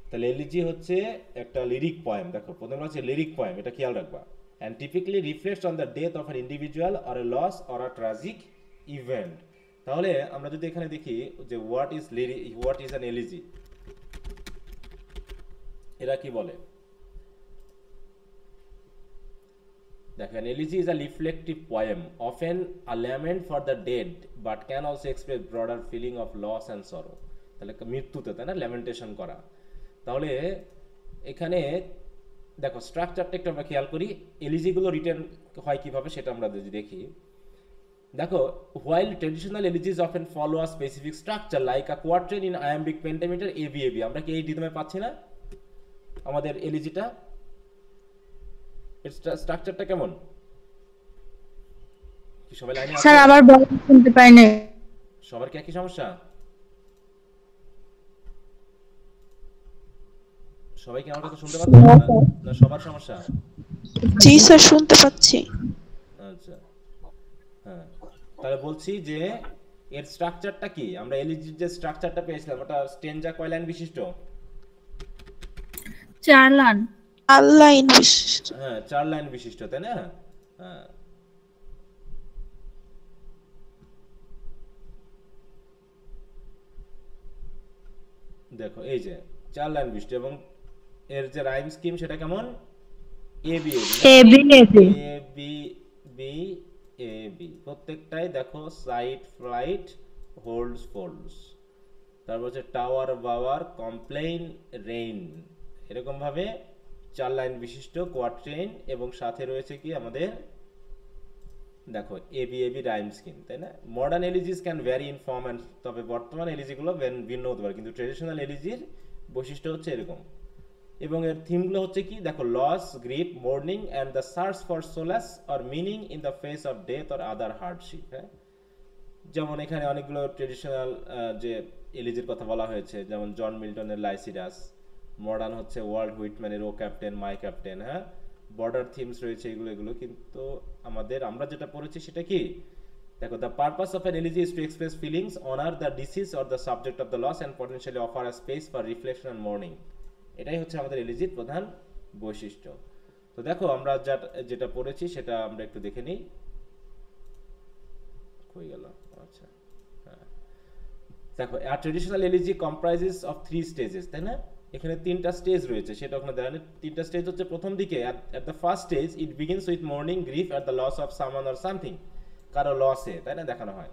A: তাহলে এলিজি হচ্ছে একটা লিরিক পয়েম। দেখো প্রথমে হচ্ছে লিরিক পয়েম, এটা খেয়াল রাখবা। And typically reflects on the death of an individual or a loss or a tragic event. তাহলে আমরা যদি এখানে দেখি যে হোয়াট ইজ অ্যান এলিজি, এরা কি বলে? দেখেন, elegy is a reflective poem, often a lament for the dead, but can also express broader feeling of loss and sorrow। তাহলে মৃত্যুতে, তাই না, ল্যামেন্টেশন করা। তাহলে এখানে দেখো স্ট্রাকচারটা একটু আমরা খেয়াল করি, এলিজিগুলো রিটেন হয় কিভাবে সেটা আমরা যদি দেখি। দেখো, while traditional elegies often follow a specific structure like a quatrain in iambic pentameter ABAB, আমরা কি এই রিদমে পাচ্ছি না আমাদের এলিজিটা? স্ট্রাকচারটা কেমন? কি সবাই লাইনে আছে?
B: স্যার আবার বলেন, শুনতে পাই নাই।
A: সবার কি একই সমস্যা? সবাই কি আমার কথা শুনতে পাচ্ছেন না সবার সমস্যা?
D: জি স্যার, শুনতে পাচ্ছি।
A: আচ্ছা, হ্যাঁ, তাহলে বলছি যে এর স্ট্রাকচারটা কি? আমরা এলিজির যে স্ট্রাকচারটা পেয়েছিলাম ওটা স্টেনজা কয় লাইন বিশিষ্ট?
B: 4 লাইন।
D: লাইন বিশিষ্ট।
A: হ্যাঁ, 4 লাইন বিশিষ্ট, তাই না? হ্যাঁ, দেখো এই যে 4 লাইন বিশিষ্ট, এবং এর যে রাইম স্কিম সেটা কেমন? এ বি প্রত্যেকটাই দেখো সাইড ফ্লাইট হোল্ডস ফোল্ডস, তারপর হচ্ছে টাওয়ার বাওয়ার কমপ্লেইন রেইন, এরকম ভাবে 4 লাইন বিশিষ্ট কোয়াট্রেন, এবং সাথে রয়েছে কি আমাদের দেখো এবি রাইম স্কিম, তাই না? Modern elegies can vary in form and, তবে বর্তমান এলিজিগুলো ভিন্ন হতে পারে, কিন্তু ট্রেডিশনাল এলিজির বৈশিষ্ট্য হচ্ছে এরকম। এবং এর থিমগুলো হচ্ছে কি দেখো, loss, grief, mourning and the search for solace or meaning in the face of death or other hardship. হ্যাঁ, যেমন এখানে অনেকগুলো ট্রেডিশনাল যে এলিজির কথা বলা হয়েছে, যেমন জন মিল্টনের লাইসিডাস, মডার্ন হচ্ছে ওয়ার্ল্ড হুইটম্যানের ও ক্যাপ্টেন, মাই ক্যাপ্টেন। হ্যাঁ, বর্ডার থিমস রয়েছে এগুলো কিন্তু আমরা যেটা পড়েছি সেটা কি দেখো, the purpose of an elegy is to express feelings, honour the deceased or the subject of the loss and potentially offer a space for reflection and mourning. এটাই হচ্ছে আমাদের এলিজির প্রধান বৈশিষ্ট্য। তো দেখো আমরা যেটা পড়েছি সেটা আমরা একটু দেখে নিই। হয়ে গেল। আচ্ছা, হ্যাঁ, দেখো a traditional elegy comprises of 3 stages, তাই না? এখানে 3টা স্টেজ রয়েছে, সেটা ওখানে দেওয়া নেই। 3টা স্টেজ হচ্ছে, প্রথম দিকে at the first stage it begins with mourning, grief at the loss of someone or something, কারো লসে, তাই না, দেখানো হয়।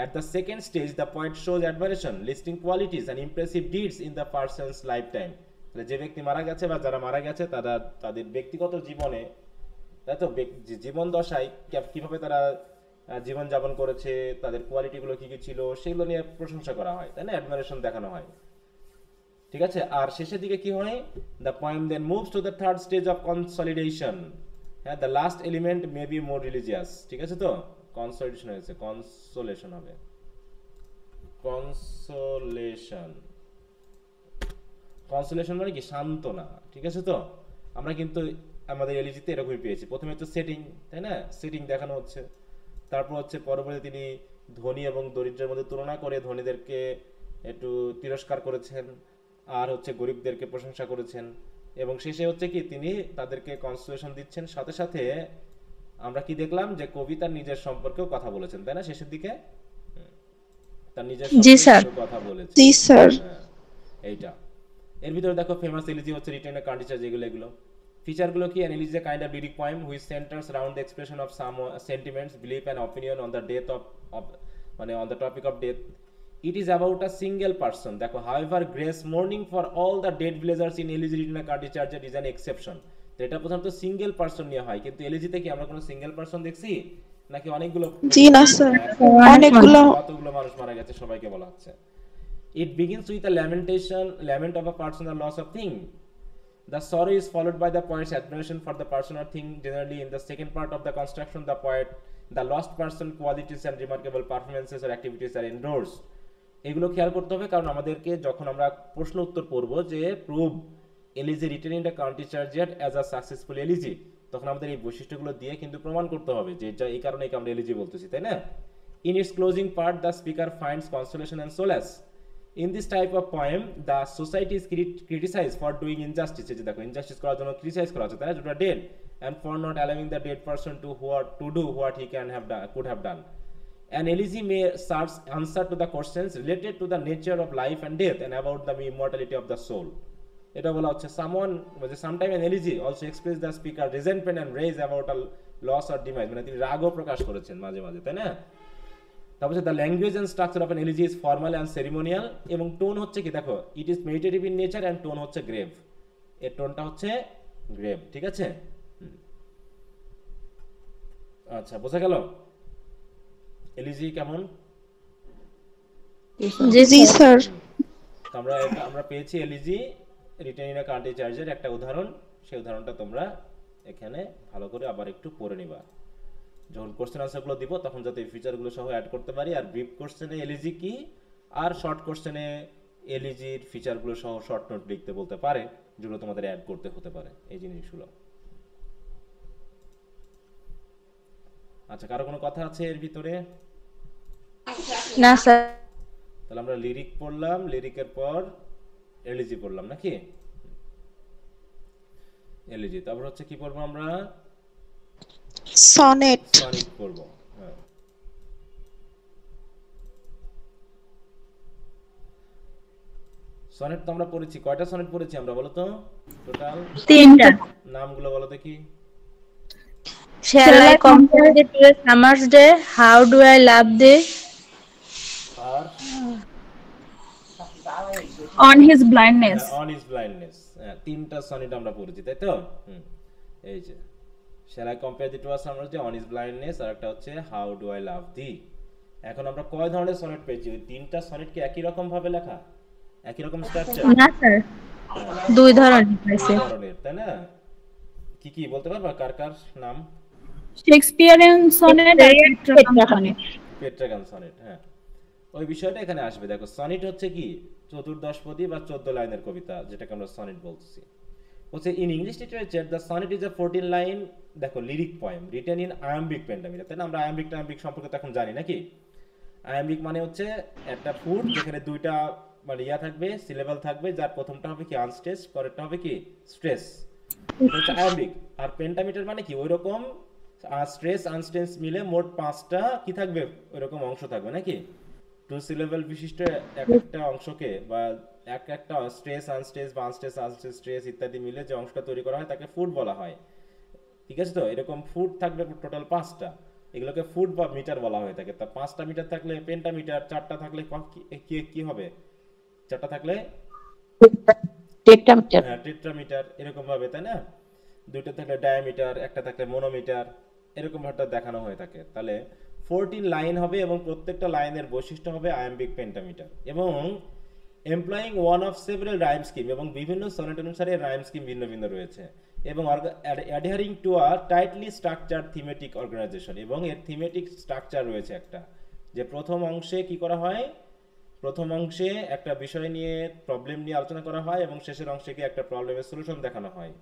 A: At the second stage the poet shows admiration, listing qualities and impressive deeds in the person's lifetime, তাহলে যে ব্যক্তি মারা গেছে বা যারা মারা গেছে তাদের ব্যক্তিগত জীবনে, তাই তো, জীবন দশায় কিভাবে তারা জীবন যাপন করেছে, তাদের কোয়ালিটিগুলো কি কি ছিল সেগুলো নিয়ে প্রশংসা করা হয়, তাই না, অ্যাডমিরেশন দেখানো হয়। ঠিক আছে, আর শেষের দিকে কি হয়, the poem then moves to the third stage of consolidation. হ্যাঁ, the last element may be more religious. ঠিক আছে, তো কনসলিডেশন হয়েছে, কনসোলেশন হবে, কনসোলেশন। কনসোলেশন মানে কি, সান্ত্বনা। ঠিক আছে, তো আমরা কিন্তু আমাদের এলিজিতে এরকমই পেয়েছি। প্রথমে হচ্ছে সেটিং, তাই না, সেটিং দেখানো হচ্ছে। তারপর হচ্ছে পরবর্তী তিনি ধনী এবং দরিদ্রের মধ্যে তুলনা করে ধনীদেরকে একটু তিরস্কার করেছেন, আর হচ্ছে গরিবদেরকে প্রশংসা করেছেন, এবং শেষে হচ্ছে কি তিনি তাদেরকে কনসোলেশন দিচ্ছেন। সাথে সাথে আমরা কি দেখলাম, যে কবি তার নিজের সম্পর্কেও কথা বলেছেন, তাই না, শেষের দিকে তার নিজের
B: জি স্যার।
A: সম্পর্কে কথা বলেছেন।
D: জি স্যার।
A: হ্যাঁ, এইটা। এর ভিতরে দেখো ফেমাস এলিজি হচ্ছে রিটেন কান্টিচার, এগুলো ফিচারগুলো কি, an elegy is a kind of lyric poem which centers around the expression of some sentiments, belief and opinion on the death of মানে on the topic of death. It is about a single person. দেখো, however grace mourning for all the dead villagers in elegy written a country church is an exception. তো এটা প্রথমত single person নিয়ে হয়, কিন্তু এলিজিতে কি আমরা কোনো সিঙ্গেল পারসন দেখছি নাকি অনেকগুলো?
D: জি না স্যার, অনেকগুলো।
A: কতগুলো মানুষ মারা গেছে সবাইকে বলা হচ্ছে। It begins with a lament of a personal loss of thing. The sorrow is followed by the poet's admiration for the person or thing. Generally, in the second part of the construction, the lost person qualities and remarkable performances or activities are endorsed. এগুলো খেয়াল করতে হবে, কারণ আমাদেরকে যখন আমরা প্রশ্ন উত্তর পড়ব যে prove elegy written in the county charger as a successful elegy, তখন আমাদের এই বৈশিষ্ট্যগুলো দিয়ে কিন্তু প্রমাণ করতে হবে যে এটা এই কারণেই আমরা এলিজি বলতেছি, তাই না। In its closing part the speaker finds consolation and solace. In this type of poem, the society is criticized for doing injustice. এই যে দেখো, ইনজাস্টিস করার জন্য ক্রিটিসাইজ করা হচ্ছে, তাই না, যেটা dead, and for not allowing the dead person to do what he could have done. An elegy may serve answer to the questions related to the nature of life and death and about the immortality of the soul. এটা বলা হচ্ছে sometime an elegy also express the speaker resentment and rage about a loss or demise, মানে তিনি রাগও প্রকাশ করেছেন মাঝে মাঝে, তাই না। তারপর the language and structure of an elegy is formal and ceremonial, এবং টোন হচ্ছে কি দেখো, it is meditative in nature and tone হচ্ছে গ্রেভ। এর টোনটা হচ্ছে গ্রেভ। ঠিক আছে, আচ্ছা, বোঝা গেল এলিজি কেমন?
B: জি স্যার।
A: আমরা পেয়েছি elegy written in a country চার্জের একটা উদাহরণ। সেই উদাহরণটা তোমরা এখানে ভালো করে আবার একটু পড়ে নিবা, যখন কোশ্চেন আনসারগুলো দিব তখন যাতে এই ফিচারগুলো সহ অ্যাড করতে পারি। আর ব্রিফ কোশ্চেনে এলিজি কি, আর শর্ট কোশ্চেনে এলিজির ফিচারগুলো সহ শর্ট নোট লিখতে বলতে পারে, যেগুলো তোমাদের অ্যাড করতে হতে পারে, এই জিনিসগুলো। আচ্ছা, কারো কোনো কথা আছে এর ভিতরে?
B: না স্যার।
A: তাহলে আমরা লিরিক পড়লাম, লিরিকের পর এলিজি পড়লাম নাকি, এলিজি। তারপর হচ্ছে কি পড়বো আমরা,
D: সনেট।
A: সনেট পড়বো। হ্যাঁ, সনেট তো আমরা পড়েছি। কয়টা সনেট পড়েছি আমরা বলো তো টোটাল?
B: 3টা।
A: নামগুলো বলো দেখি।
B: Shall I compare it to a summer's day? How do I love thee?
A: আর
B: On his blindness.
A: On his blindness. তিনটা সনেট আমরা পড়েছি, তাই তো। এই যে shall I compare the two summer's day, on his blindness, আর একটা হচ্ছে how do I love thee। এখন আমরা কয় ধরনের সনেট পেয়েছি? তিনটা সনেট কি একই রকম ভাবে লেখা, একই রকম স্ট্রাকচার?
B: না স্যার।
A: হ্যাঁ,
B: দুই ধরনের পাইছে।
A: দুই ধরনের, তাই না? কি কি বলতে পারবা কার কার নাম?
D: শেক্সপিয়ারিয়ান সনেট আর পেট্রাফান সনেট।
A: পেট্রাগান সনেট, হ্যাঁ। ওই বিষয়টা এখানে আসবে। দেখো সনেট হচ্ছে কি চতুর্দশপদী বা 14 লাইনের কবিতা, যেটাকে আমরা সনেট বলছি। হচ্ছে in English literature the sonnet is a 14 line, দেখো lyric poem written in iambic pentameter, তাই না? আমরা আয়াম্বিক টায়াম্বিক সম্পর্কে তো এখন জানি নাকি? আয়াম্বিক মানে হচ্ছে একটা ফুট যেখানে দুইটা মানে ইয়া থাকবে, সিলেবাল থাকবে, যার প্রথমটা হবে কি আনস্ট্রেস, পরেরটা হবে কি স্ট্রেস। এটা হচ্ছে আয়াম্বিক। আর পেন্টামিটার মানে কি ওইরকম স্ট্রেস আনস্ট্রেস মিলে মোট 5টা কি থাকবে, ওইরকম অংশ থাকবে নাকি? টু সিলেবল বিশিষ্ট এক একটা অংশকে বা এক একটা স্ট্রেস আনস্ট্রেস বা আনস্ট্রেস আনস্ট্রেস স্ট্রেস ইত্যাদি মিলে যে অংশটা তৈরি করা হয় তাকে ফুট বলা হয়। ঠিক আছে? তো এরকম ফুট থাকবে টোটাল 5টা, এগুলোকে ফুট বা মিটার বলা হয়ে থাকে। তা 5টা মিটার থাকলে পেন্টামিটার, 4টা থাকলে কি কি হবে? 4টা থাকলে
C: টেট্রামিটার।
A: হ্যাঁ টেট্রামিটার, এরকম ভাবে, তাই না? দুইটা থাকলে ডায়ামিটার, একটা থাকলে মনোমিটার, এরকম ভাবে দেখানো হয়ে থাকে। তাহলে 14 লাইন হবে এবং প্রত্যেকটা লাইনের বৈশিষ্ট্য হবে আয়াম্বিক পেন্টামিটার এবং employing one of several rhyme scheme, এবং বিভিন্ন সনেট অনুসারে রাইম স্কিম ভিন্ন ভিন্ন রয়েছে এবং adhering to a tightly structure thematic organisation, এবং এর থিমেটিক স্ট্রাকচার রয়েছে একটা, যে প্রথম অংশে কি করা হয়, প্রথম অংশে একটা বিষয় নিয়ে প্রবলেম নিয়ে আলোচনা করা হয় এবং শেষের অংশে গিয়ে একটা প্রবলেমের সলিউশন দেখানো হয়।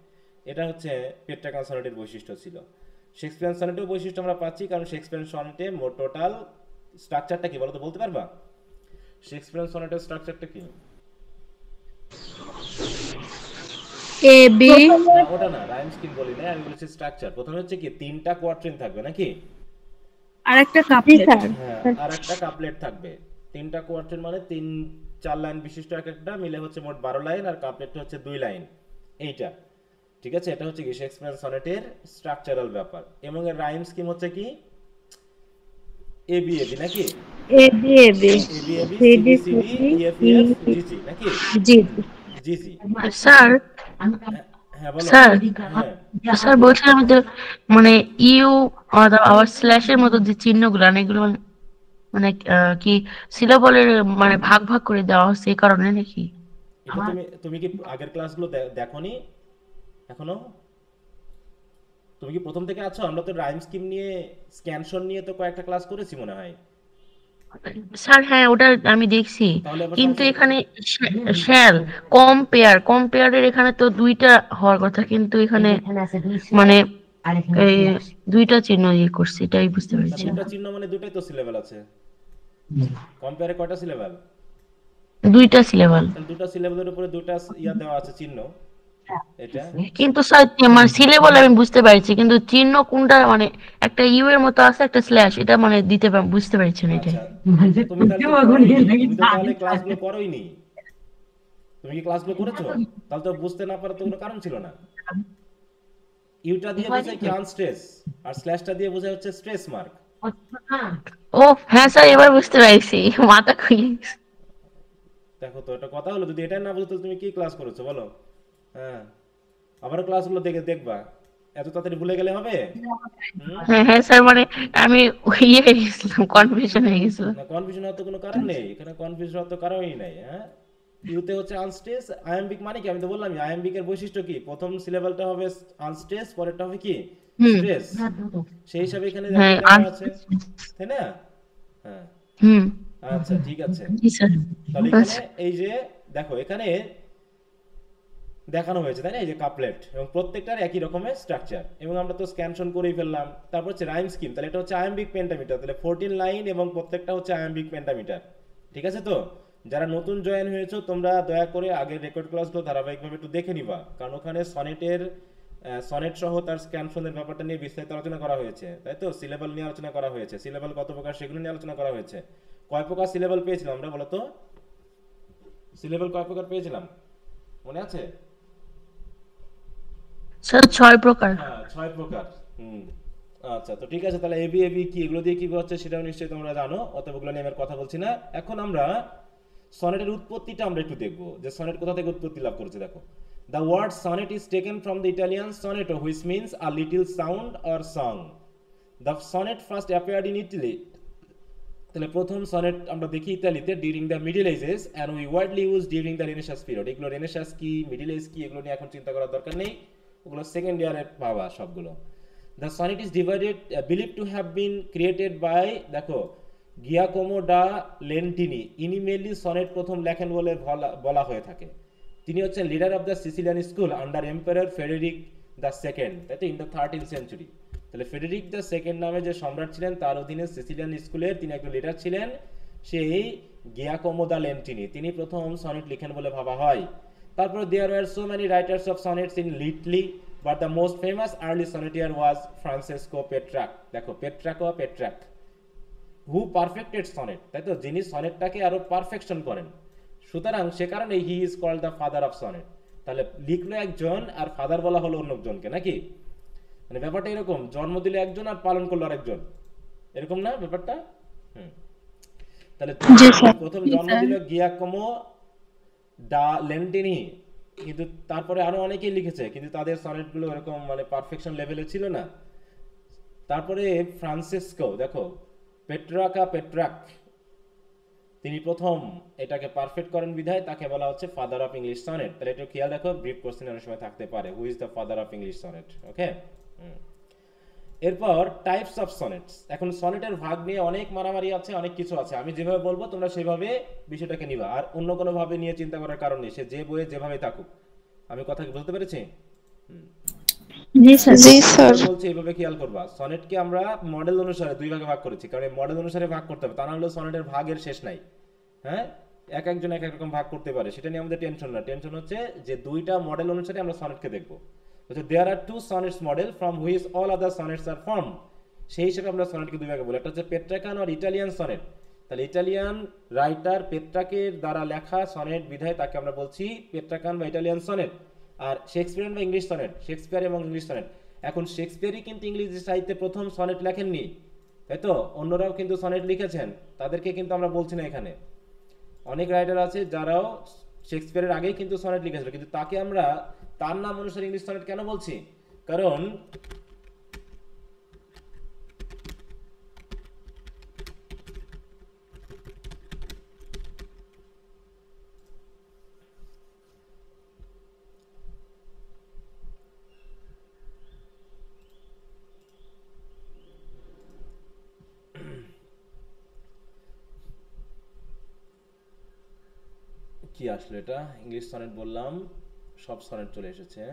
A: এটা হচ্ছে পেট্রাগান সনেটের বৈশিষ্ট্য ছিল। শেক্সপিয়ার সনেটেও বৈশিষ্ট্য আমরা পাচ্ছি, কারণ শেক্সপিয়ার সনেটে টোটাল স্ট্রাকচারটা কি বলো তো, বলতে পারবা? শেক্সপিয়ার সনেটের স্ট্রাকচারটা কি?
B: A B.
A: না ওটা না, রাইম স্কিম বলি না, আমি বলেছি স্ট্রাকচার। প্রথমে হচ্ছে কি 3টা কোয়াট্রিন থাকবে নাকি?
D: আর একটা কাপলেট।
A: হ্যাঁ, আর একটা কাপলেট থাকবে। 3টা কোয়াট্রিন মানে 4 লাইন বিশিষ্ট এক একটা মিলে হচ্ছে মোট 12 লাইন, আর কাপলেটটা হচ্ছে 2 লাইন। এইটা ঠিক আছে? এটা হচ্ছে কি শেক্সপিয়ার সনেটের স্ট্রাকচারাল ব্যাপার। এবং এর রাইম স্কিম হচ্ছে কি এ বি এ বি নাকি?
B: A B A B
A: A B A B
B: C
A: C
B: D
A: B C
B: C
A: D
B: D
A: E F E
B: E
A: F G G নাকি?
B: জি।
A: জি জি।
C: স্যার,
A: হ্যাঁ বলো।
C: স্যার,
A: হ্যাঁ
C: স্যার বলছিলাম যে মানে ইউ আবার স্ল্যাশের মতো যে চিহ্নগুলো মানে এগুলো মানে কি সিলেবলের মানে ভাগ ভাগ করে দেওয়া হচ্ছে এই কারণে নাকি?
A: এটা তুমি তুমি কি আগের ক্লাসগুলো দেখোনি এখনো? তুমি কি প্রথম থেকে আছো? আমরা তো রাইম স্কিম নিয়ে স্ক্যানশন নিয়ে তো কয়েকটা ক্লাস করেছি মনে হয়।
C: স্যার হ্যাঁ ওটা আমি দেখছি,
A: তাহলে আবার
C: কিন্তু
A: সমস্যা
C: এখানে শ্যাল কম্পেয়ারের এখানে তো দুইটা হওয়ার কথা, কিন্তু এখানে মানে এই দুইটা চিহ্ন ইয়ে করছে, এটাই বুঝতে
A: তা
C: পেরেছি।
A: দুটা চিহ্ন মানে দুটাই তো সিলেবেল আছে। কম্পেয়ারে কয়টা সিলেবেল?
C: দুইটা সিলেবাল।
A: তাহলে দুটা সিলেবেলের উপরে দুটা ইয়া দেওয়া আছে চিহ্ন। এটা
C: কিন্তু স্যার মানে সিলেবল আমি বুঝতে পারছি, কিন্তু চিহ্ন কোনটা মানে একটা ইউ এর মতো আছে একটা স্ল্যাশ, এটা মানে বুঝতে পারছি না এটাই।
A: আচ্ছা, তুমি তাহলে তো করোইনি, তুমি তো তাহলে ক্লাসগুলো করোইনি। তুমি কি ক্লাসগুলো করেছো? তাহলে তো বুঝতে না পারার তো কোনো কারণ ছিল না। ইউটা দিয়ে বোঝায় কি আনস্ট্রেস, আর স্ল্যাশটা দিয়ে বোঝায় হচ্ছে স্ট্রেস মার্ক।
C: ও হ্যাঁ স্যার, এবার বুঝতে পারছি, মাথা খুলে গেছে।
A: দেখো তো এটা কথা হলো, যদি এটা না বুঝো তাহলে তুমি কি ক্লাস করেছো বলো? হ্যাঁ, আবার ক্লাসগুলো দেখবা। এত তাড়াতাড়ি ভুলে গেলে হবে? হুম?
C: হ্যাঁ হ্যাঁ স্যার, মানে আমি ইয়ে হয়ে গেছিলাম, কনফিউশন হয়ে গেছিলাম।
A: না কনফিউশন হওয়ার তো কোনো কারণ নেই, এখানে কনফিউশন হওয়ার তো কারণই নাই। হ্যাঁ, ইউতে হচ্ছে আনস্ট্রেস, আয়াম্বিক মানে কি আমি তো বললাম, আয়াম্বিকের বৈশিষ্ট্য কি প্রথম সিলেবালটা হবে আনস্ট্রেস, পরেরটা হবে কি
C: হুম
A: স্ট্রেস। সেই হিসাবে এখানে
C: হ্যাঁ
A: একই দেওয়া আছে, তাই না? হ্যাঁ,
C: হুম
A: আচ্ছা ঠিক আছে।
C: জি স্যার।
A: তাহলে এখানে
C: আচ্ছা
A: এই যে দেখো এখানে দেখানো হয়েছে, তাই না? এই যে কাপলেট, এবং প্রত্যেকটার একই রকমের স্ট্রাকচার, এবং আমরা তো স্ক্যানশন করেই ফেললাম। তারপর হচ্ছে রাইম স্কিম, তাহলে এটা হচ্ছে আয়াম্বিক পেন্টামিটার, তাহলে 14 লাইন এবং প্রত্যেকটা হচ্ছে আয়াম্বিক পেন্টামিটার। ঠিক আছে? তো যারা নতুন জয়েন হয়েছো তোমরা দয়া করে আগের রেকর্ড ক্লাসগুলো ধারাবাহিকভাবে একটু দেখে নিবা, কারণ ওখানে সনেট সহ তার স্ক্যানশনের ব্যাপারটা নিয়ে বিস্তারিত আলোচনা করা হয়েছে, তাই তো? সিলেবল নিয়ে আলোচনা করা হয়েছে, সিলেবল কত প্রকার সেগুলো নিয়ে আলোচনা করা হয়েছে। কয় প্রকার সিলেবল পেয়েছিলাম আমরা বলো তো? সিলেবল কয় প্রকার পেয়েছিলাম মনে আছে?
C: স্যার 6 প্রকার।
A: হ্যাঁ 6 প্রকার। হুম, আচ্ছা তো ঠিক আছে। তাহলে এবি এবি কি, এগুলো দিয়ে কি হচ্ছে সেটাও নিশ্চয়ই তোমরা জানো, অতএব ওগুলো নিয়ে আমি আর কথা বলছি না। এখন আমরা সনেটের উৎপত্তিটা আমরা একটু দেখবো, যে সনেট কোথা থেকে উৎপত্তি লাভ করেছে। দেখো, the word sonnet is taken from the Italian sonetto which means a little sound or song. The sonnet first appeared in Italy তাহলে প্রথম সনেট আমরা দেখি ইতালিতে during the middle ages and we widely use during the renaissance period. এগুলো renaissance কি, middle age কি, এগুলো নিয়ে এখন চিন্তা করার দরকার নেই, ওগুলো সেকেন্ড ইয়ারে পাওয়া সবগুলো। The sonnet is divided believe to have been created by, দেখো, গিয়াকোমো ডা লেন্টিনি। ইনি মেনলি সনেট প্রথম লেখেন বলে বলা হয়ে থাকে। তিনি হচ্ছেন leader of the Sicilian school under empire Frederick the second, তাই তো, ইন দ্য 13th সেঞ্চুরি। তাহলে ফেডেরিক দ্য সেকেন্ড নামে যে সম্রাট ছিলেন তার অধীনে সিসিলিয়ান স্কুলের তিনি একজন লিডার ছিলেন, সেই গিয়াকোমো দা লেন্টিনি, তিনি প্রথম সনেট লিখেন বলে ভাবা হয়। তারপর there were so many writers of sonnets in Italy, but the most famous early sonneteer was Francesco Petrarch. দেখো, পেট্রাকো পেট্রাক, হু পারফেক্টেড সনেট, তাই তো, যিনি সনেটটাকে আরো পারফেকশন করেন। সুতরাং সে কারণে he is called the father of sonnet. তাহলে লিখলো একজন আর ফাদার বলা হলো অন্যজনকে, নাকি? মানে ব্যাপারটা এরকম, জন্ম দিলে একজন আর পালন করলো আরেকজন, এরকম না ব্যাপারটা? তাহলে প্রথম জন্ম দিল গিয়াকোমো ডা লেন্টিনি, কিন্তু তারপরে আরো অনেকেই লিখেছে, কিন্তু তাদের সনেটগুলো এরকম মানে পারফেকশন লেভেলে ছিল না। তারপরে ফ্রান্সিসকো, দেখো, পেট্রাকা পেট্রাক, তিনি প্রথম এটাকে পারফেক্ট করেন বিধায় তাকে বলা হচ্ছে ফাদার অফ ইংলিশ সনেট। তাহলে একটু খেয়াল রাখো, ব্রিফ কোশ্চেন অনেক সময় থাকতে পারে, who is the father of English sonnet. Okay, এরপর টাইপস অফ সনেটস। এখন সনেটের ভাগ নিয়ে অনেক মারামারি আছে, অনেক কিছু আছে, আমি যেভাবে বলবো তোমরা সেভাবে বিষয়টাকে নিবা, আর অন্য কোনো ভাবে নিয়ে চিন্তা করার কারণ নেই, সে যে বইয়ে যেভাবে থাকুক। আমি কথা কি বুঝতে পেরেছি?
B: জি স্যার।
A: বলছি এইভাবে খেয়াল করবা, সনেটকে আমরা মডেল অনুসারে দুই ভাগে ভাগ করেছি, কারণ এই মডেল অনুসারে ভাগ করতে হবে, তা না হলে সনেটের ভাগের শেষ নাই। হ্যাঁ, এক একজন এক এক রকম ভাগ করতে পারে, সেটা নিয়ে আমাদের টেনশন না। টেনশন হচ্ছে যে দুইটা মডেল অনুসারে আমরা সনেটকে দেখবো। There are two sonnets model from which all other sonnets are form. সেই হিসেবে আমরা সনেটকে দুই ভাগে বলি, একটা হচ্ছে পেট্রাকান আর ইটালিয়ান সনেট। তাহলে ইটালিয়ান রাইটার পেট্রাকের দ্বারা লেখা সনেট বিধায় তাকে আমরা বলছি পেট্রাকান বা ইটালিয়ান সনেট। আর শেক্সপিয়ার বা ইংলিশ সনেট, শেক্সপিয়ার এবং ইংলিশ সনেট। এখন শেক্সপিয়ারই কিন্তু ইংলিশ সাহিত্যে প্রথম সনেট লেখেননি, তাই তো, অন্যরাও কিন্তু সনেট লিখেছেন, তাদেরকে কিন্তু আমরা বলছি না এখানে। অনেক রাইটার আছে যারাও শেক্সপিয়ারের আগেই কিন্তু সনেট লিখেছিল, কিন্তু তাকে আমরা তার নাম অনুসারে ইংলিশ সনেট কেন বলছি? কারণ কি আসলে এটা ইংলিশ সনেট বললাম, সব সনেট চলে এসেছে।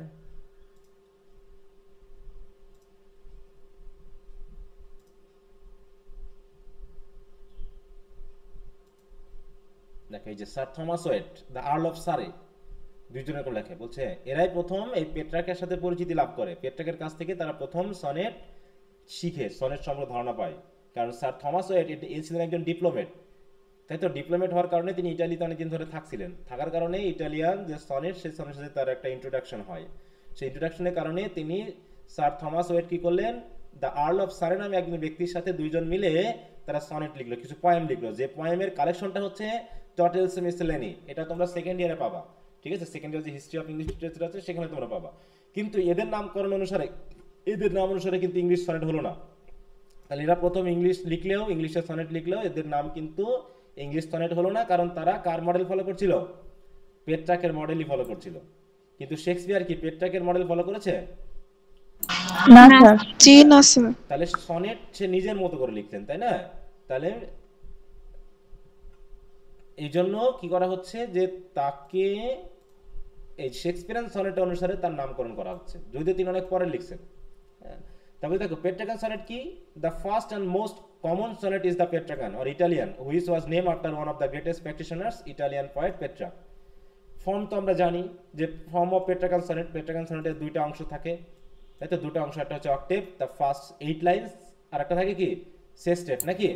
A: দেখো, এই যে Sir Thomas Wyatt, the Earl of Surrey, দুইজনের করে লেখে, বলছে এরাই প্রথম এই পেট্রাকের সাথে পরিচিতি লাভ করে, পেট্রাকের কাছ থেকে তারা প্রথম সনেট শিখে, সনেট সম্পর্কে ধারণা পায়। কারণ স্যার থমাস ওয়েট এই ছিলেন একজন ডিপ্লোমেট, তাই তো, ডিপ্লোমেট হওয়ার কারণে তিনি ইটালিতে অনেকদিন ধরে থাকছিলেন, থাকার কারণে ইটালিয়ান যে সনেট, সেই সনেটের সাথে তার একটা ইন্ট্রোডাকশন হয়। সেই ইন্ট্রোডাকশনের কারণে তিনি স্যার থমাস ওয়েট কি করলেন, দ্য আর্ল অফ সারে নামে একজন ব্যক্তির সাথে দুইজন মিলে তারা সনেট লিখলো, কিছু পোয়েম লিখলো, যে পোয়েমের কালেকশনটা হচ্ছে টটেলস মিসেলেনি। এটা তোমরা সেকেন্ড ইয়ারে পাবা, ঠিক আছে, সেকেন্ড ইয়ার যে হিস্ট্রি অফ ইংলিশ লিটারেচার আছে সেখানে তোমরা পাবা। কিন্তু এদের নামকরণ অনুসারে, এদের নাম অনুসারে কিন্তু ইংলিশ সনেট হলো না। তাহলে এরা প্রথম ইংলিশ লিখলেও, ইংলিশের সনেট লিখলেও এদের নাম কিন্তু ইংলিশ সনেট হলো না, কারণ তারা কার মডেল ফলো করছিল? পেট্রাকের মডেলই ফলো করছিল। কিন্তু শেক্সপিয়ার কি পেট্রাকের মডেল ফলো করেছে?
B: না স্যার। জি না স্যার।
A: তাহলে সনেট সে নিজের মতো করে লিখতেন, তাই না? তাহলে এই জন্য কি করা হচ্ছে যে তাকে এই শেক্সপিয়ারিয়ান সনেট অনুসারে তার নামকরণ করা হচ্ছে, যদিও তিনি অনেক পরে লিখছেন। তারপরে দেখো, পেট্রাকান সনেট কি? The first and most common sonnet is the Petrarchan or Italian, which was name after one of the greatest practitioners, Italian poet Petrarch. Form তো আমরা জানি যে form of Petrarchan sonnet, Petrarchan সনেটের দুইটা অংশ থাকে, তাই তো, দুটো অংশ, একটা হচ্ছে অক্টেভ, দ্য ফার্স্ট 8 লাইনস, আর একটা থাকে কি সেস্টেট, নাকি?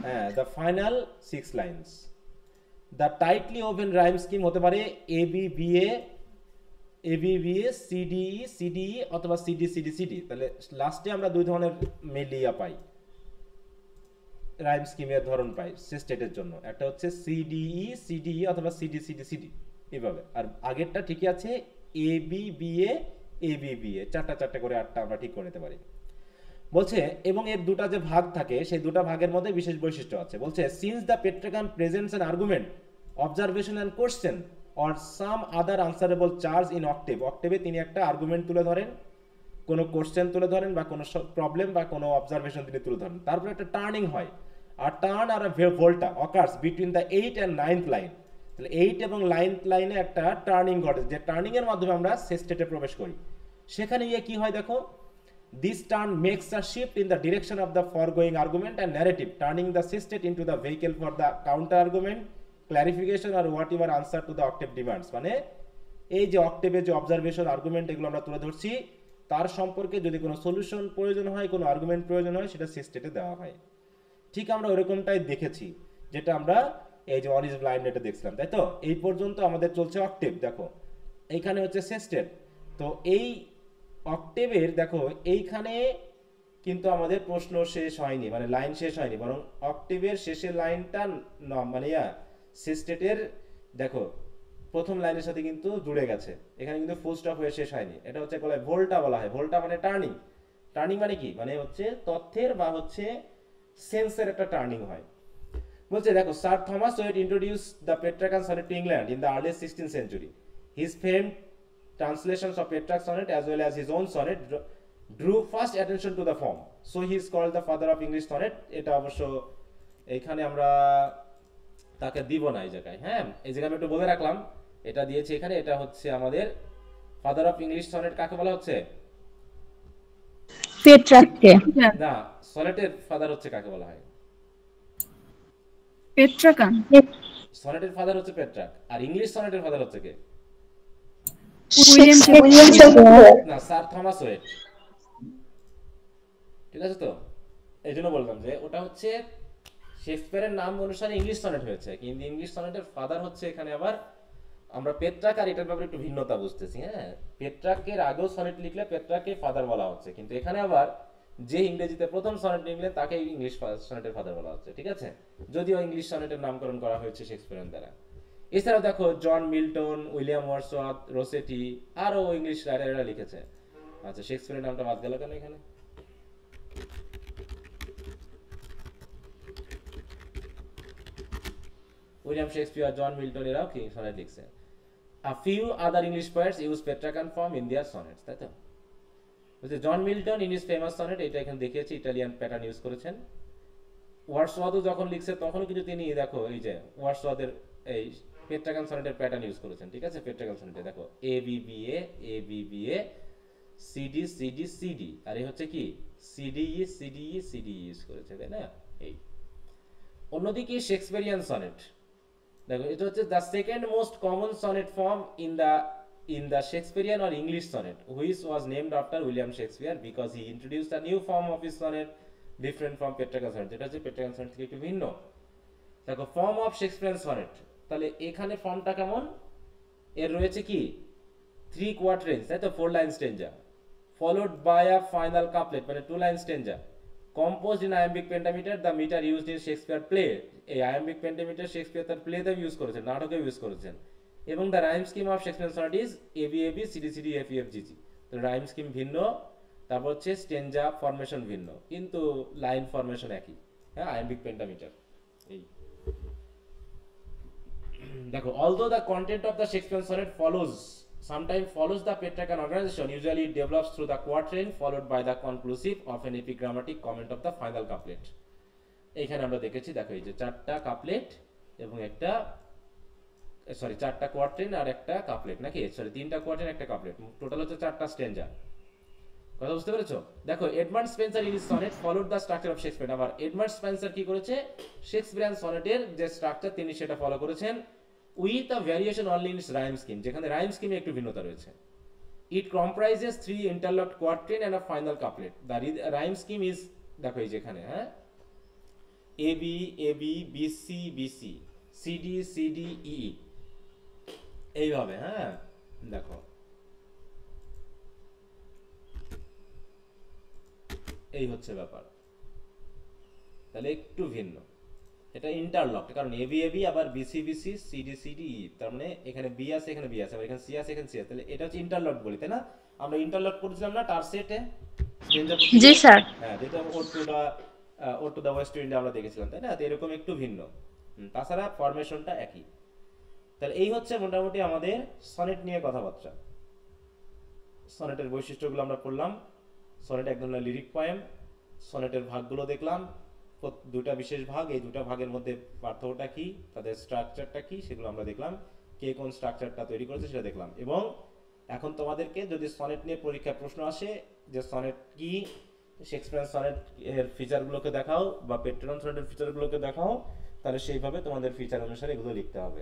A: হ্যাঁ, the final 6 lines. The tightly woven rhyme scheme হতে পারে এবিবিএ, এবিবিএ, সিডিই, সিডিই অথবা সিডি সিডি সিডি। তাহলে লাস্টে আমরা দুই ধরনের মেলিয়া পাই, রাইম স্কিমের ধরন পাই সেস্টেটের জন্য, একটা হচ্ছে সিডিই, সিডিই অথবা সিডি সিডি সিডি, এইভাবে। আর আগেরটা ঠিকই আছে এবিবিএ, এবিবিএ, চারটা চারটা করে 8টা আমরা ঠিক করে নিতে পারি। বলছে এবং এর দুটা যে ভাগ থাকে সেই দুটা ভাগের মধ্যে বিশেষ বৈশিষ্ট্য আছে। বলছে since the Petrarchan presents an argument, observation and question or some other answerable charge in octave, অক্টেভে তিনি একটা আর্গুমেন্ট তুলে ধরেন, কোনো কোশ্চেন তুলে ধরেন বা কোনো প্রবলেম বা কোনো অবজারভেশন তিনি তুলে ধরেন, তারপরে একটা টার্নিং হয়, আর টার্ন আর volta occurs between the 8 and 9th line. তাহলে 8 এবং 9th লাইনে একটা টার্নিং ঘটে, যে টার্নিং এর মাধ্যমে আমরা শেষ স্টেটে প্রবেশ করি। সেখানে গিয়ে কি হয় দেখো, this turn makes a shift in the direction of the foregoing argument and narrative, turning the state into the vehicle for the counter argument, clarification or whatever answer to the octave demands। মানে এই যে অক্টেভে যে observation argument এগুলো আমরা তুলে ধরছি, তার সম্পর্কে যদি কোনো সলিউশন প্রয়োজন হয়, কোনো আর্গুমেন্ট প্রয়োজন হয়, সেটা শেষ স্টেটে দেওয়া হয়। ঠিক আমরা ওরকমটাই দেখেছি, যেটা আমরা এই যে অন ইজ ব্লাইন্ড এটা দেখছিলাম, তাই তো? এই পর্যন্ত আমাদের চলছে অক্টেভ, দেখো এইখানে হচ্ছে শেষ স্টেট। তো এই অক্টেভের দেখো এইখানে কিন্তু আমাদের প্রশ্ন শেষ হয়নি, মানে লাইন শেষ হয়নি, বরং অক্টেভের শেষের লাইনটা মানে শেষ স্টেটের দেখো প্রথম লাইনের সাথে কিন্তু জুড়ে গেছে, এখানে কিন্তু ফুল স্টপ হয়ে শেষ হয়নি। এটা হচ্ছে বলা হয় ভোল্টা, বলা হয় ভোল্টা মানে টার্নিং। টার্নিং মানে কি, মানে হচ্ছে তথ্যের বা হচ্ছে সেন্সের একটা টার্নিং হয়। বলছে দেখো, sir Thomas Wyatt introduce the Petrarchan sonnet to England in the early 16th century. His famed translations of Petrarch's sonnet as well as his own sonnet drew first attention to the form. So he is called the father of English sonnet. এটা অবশ্য এইখানে আমরা তাকে দিব না এই জায়গায়, হ্যাঁ এই জায়গায় আমি একটু বলে রাখলাম, এটা দিয়েছে এখানে, এটা হচ্ছে আমাদের ফাদার অফ ইংলিশ সনেট কাকে বলা হচ্ছে?
B: পেট্রাককে।
A: না, সনেটের ফাদার হচ্ছে কাকে বলা হয়?
D: পেট্রাগান।
A: সনেটের ফাদার হচ্ছে পেট্রাক, আর ইংলিশ সনেটের ফাদার হচ্ছে কে?
D: উইলিয়াম
A: না, স্যার থমাস ওয়েট। ঠিক আছে তো, এই জন্য বললাম যে ওটা হচ্ছে শেক্সপিয়ারের নাম অনুসারে ইংলিশ সনেট হয়েছে, কিন্তু ইংলিশ সনেটের ফাদার হচ্ছে এখানে আবার আমরা পেট্রাক, আর এটার ব্যাপারে একটু ভিন্নতা বুঝতেছি। হ্যাঁ, পেট্রাকের আগেও সনেট লিখলে পেট্রাকে ফাদার বলা হচ্ছে, কিন্তু এখানে আবার যে ইংরেজিতে প্রথম সনেট লিখলে তাকে ইংলিশ সনেটের ফাদার বলা হচ্ছে। ঠিক আছে, যদিও ইংলিশ সনেটের নামকরণ করা হয়েছে শেক্সপিয়ারের দ্বারা। এছাড়াও দেখো জন মিল্টন, উইলিয়াম ওয়ার্ডসওয়ার্থ, রোসেটি, আরো ইংলিশ রাইটাররা লিখেছে। আচ্ছা, শেক্সপিয়ারের নামটা বাদ গেল কেন এখানে? উইলিয়াম শেক্সপিয়ার, জন মিল্টন এরাও কি সনেট লিখছে। A few other English poets use Petrarchan form in their sonnets, তাই তো? বুঝতে, John Milton in his famous sonnet, এটা এখানে দেখিয়েছি, ইটালিয়ান প্যাটার্ন ইউজ করেছেন। ওয়ার্ডসওয়ার্থও যখন লিখছে তখনও কিন্তু তিনি দেখো এই যে ওয়ার্ডসওয়ার্থের এই পেট্রাগান সনেটের প্যাটার্ন ইউজ করেছেন। ঠিক আছে, পেট্রাগান সনেটে দেখো A B B A CD CD CD, আর এই হচ্ছে কি সিডিই সিডিই সিডি ইউজ করেছে, তাই না? এই অন্যদিকে শেক্সপিয়ারিয়ান সনেট দেখো, এটা হচ্ছে the second most common sonnet form in the Shakespearean or English sonnet, which was named after William Shakespeare because he introduced a new form of his sonnet different from Petrarchan sonnet, যেটা হচ্ছে Petrarchan sonnet থেকে একটু ভিন্ন। দেখো form of Shakespearean sonnet, তাহলে এখানে ফর্মটা কেমন? এর রয়েছে কি 3 quatrains, তাই তো, 4 line stanza followed by a final couplet, মানে 2 line stanza composed in iambic pentameter, the meter used in Shakespeare play। এই iambic pentameter শেক্সপিয়ার তার প্লেতে ইউজ করেছেন, নাটকে ইউজ করেছেন। এবং the rhyme scheme of Shakespeare sonnet is A B A B C D C D F E F G G. তো rhyme scheme ভিন্ন, তারপর হচ্ছে স্টেঞ্জা ফরমেশন ভিন্ন, কিন্তু লাইন ফরমেশন একই। হ্যাঁ, আইম্বিক পেন্টামিটার। এই দেখো, although the content of the Shakespearean sonnet sometimes follows the Petrarchan organization, usually it develops through the quatrain followed by the conclusive of an epigrammatic comment of the final couplet। এইখানে আমরা দেখেছি, দেখো এই যে 4টা couplet এবং একটা sorry 4টা কোয়াট্রেন আর একটা কাপলেট, নাকি সরি 3টা কোয়াট্রেন একটা কাপলেট, টোটাল হচ্ছে 4টা স্ট্যাঞ্জা। কথা বুঝতে পেরেছো? দেখো Edmund Spencer in his sonnet followed the structure of Shakespeare. আবার এডমান্ড স্পেন্সার কি করেছে? শেক্সপিয়ারিয়ান সনেটের যে স্ট্রাকচার তিনি সেটা ফলো করেছেন with a variation only in rhyme scheme, যেখানে রাইম স্কিমে একটু ভিন্নতা রয়েছে। It comprises 3 interlocked quatrain and a final couplet. The rhyme scheme is, দেখো এই যেখানে, হ্যাঁ, A B B C B C C D C D E, এইভাবে। হ্যাঁ, দেখো এই হচ্ছে ব্যাপার, তাহলে একটু ভিন্ন, এটা ইন্টারলক, কারণ এবি এবি আবার B C B C C D C D E, তার মানে এখানে বি আছে এখানে বি আছে, আবার এখানে সি আছে এখানে সি আছে, তাহলে এটা হচ্ছে ইন্টারলক বলি, তাই না? আমরা ইন্টারলক করেছিলাম না টার সেটে, স্ট্রেঞ্জার
B: জি স্যার।
A: হ্যাঁ, যেটা ওর টু দা ওয়েস্ট ইন্ডিয়া আমরা দেখেছিলাম, তাই না? তো এরকম একটু ভিন্ন। তাছাড়া ফরমেশনটা একই। তাহলে এই হচ্ছে মোটামুটি আমাদের সনেট নিয়ে কথাবার্তা। সনেটের বৈশিষ্ট্যগুলো আমরা পড়লাম। সনেট এক ধরনের লিরিক পয়েম। সনেটের ভাগগুলো দেখলাম, দুটা বিশেষ ভাগ, এই দুটা ভাগের মধ্যে পার্থক্যটা কি, তাদের স্ট্রাকচারটা কি, সেগুলো আমরা দেখলাম। কে কোন স্ট্রাকচারটা তৈরি করেছে সেটা দেখলাম। এবং এখন তোমাদেরকে যদি সনেট নিয়ে পরীক্ষায় প্রশ্ন আসে যে সনেট কি, শেক্সপিয়ার সনেট এর ফিচারগুলোকে দেখাও বা পেট্রন সনেটের ফিচারগুলোকে দেখাও, তাহলে সেইভাবে তোমাদের ফিচার অনুসারে এগুলো লিখতে হবে।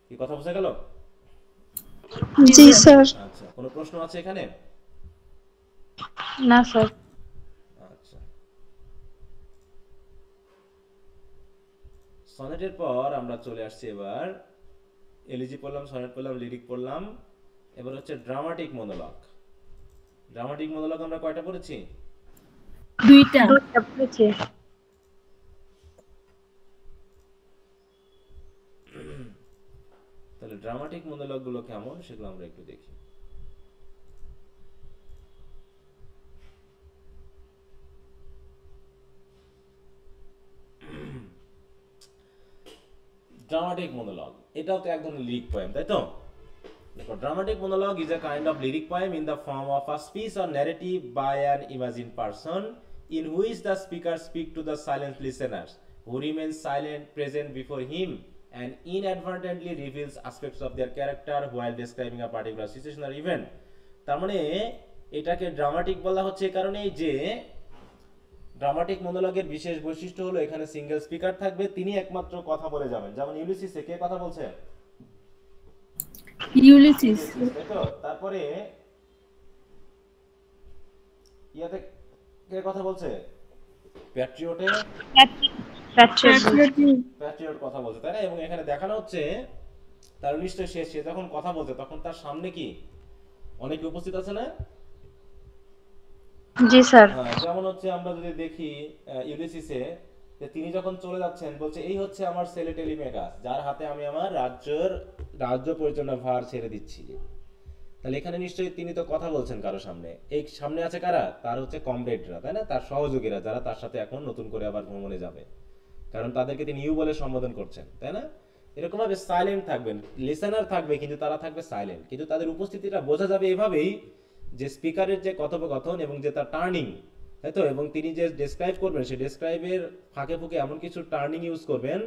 A: কি কথা বোঝা গেল?
B: জি স্যার।
A: আচ্ছা, কোনো প্রশ্ন আছে এখানে?
B: না স্যার।
A: আচ্ছা, সনেটের পর আমরা চলে আসছি এবার এলিজি পড়লাম, সনেট পড়লাম, লিরিক পড়লাম। এবার হচ্ছে ড্রামাটিক মনোলগ। ড্রামাটিক মনোলগ আমরা কয়টা পড়েছি?
D: 2টা।
B: দুইটা পড়েছি।
A: তাহলে ড্রামাটিক মনোলগ গুলো কেমন সেগুলো আমরা একটু দেখি। ড্রামাটিক মনোলগ এটাও তো এক ধরনের লিরিক পোয়েম, তাই তো? দেখো, dramatic monologue is a kind of lyric poem in the form of a speech or narrative by an imagined person in which the speaker speak to the silent listeners who remain silent present before him and inadvertently reveals aspects of their character while describing a particular situation or event. তার মানে এটাকে dramatic বলা হচ্ছে এই কারণেই যে dramatic মনোলগের বিশেষ বৈশিষ্ট্য হলো এখানে সিঙ্গেল স্পিকার থাকবে, তিনি একমাত্র কথা বলে যাবেন। যেমন ইউলিসিসে কে কথা বলছে?
D: ইউলিসিস।
A: তাই তো? তারপরে ইয়াতে কে কথা বলছে? প্যাট্রিয়টে প্যাট্রিয়ট কথা বলছে, তাই না? এবং এখানে দেখানো হচ্ছে তার নিশ্চয় সে যখন কথা বলছে তখন তার সামনে কি অনেকে উপস্থিত আছে না?
B: জি স্যার।
A: যেমন হচ্ছে আমরা যদি দেখি ইউলিসিসে যে তিনি যখন চলে যাচ্ছেন বলছে এই হচ্ছে আমার ছেলে টেলিমেগাস, যার হাতে আমি আমার রাজ্য পরিচালনার ভার ছেড়ে দিচ্ছি। তাহলে এখানে নিশ্চয়ই তিনি তো কথা বলছেন কারো সামনে। এই সামনে আছে কারা? তার হচ্ছে কমরেডরা, তাই না? তার সহযোগীরা, যারা তার সাথে এখন নতুন করে আবার ভ্রমণে যাবে, কারণ তাদেরকে তিনি ইউ বলে সম্বোধন করছেন, তাই না? এরকম ভাবে সাইলেন্ট থাকবেন, লিসেনার থাকবে কিন্তু তারা থাকবে সাইলেন্ট, কিন্তু তাদের উপস্থিতিটা বোঝা যাবে এভাবেই যে স্পিকারের যে কথোপকথন এবং যে তার টার্নিং, তাই তো? এবং তিনি যে ডেসক্রাইব করবেন সেই ডেসক্রাইবের ফাঁকে ফুঁকে এমন কিছু টার্নিং ইউজ করবেন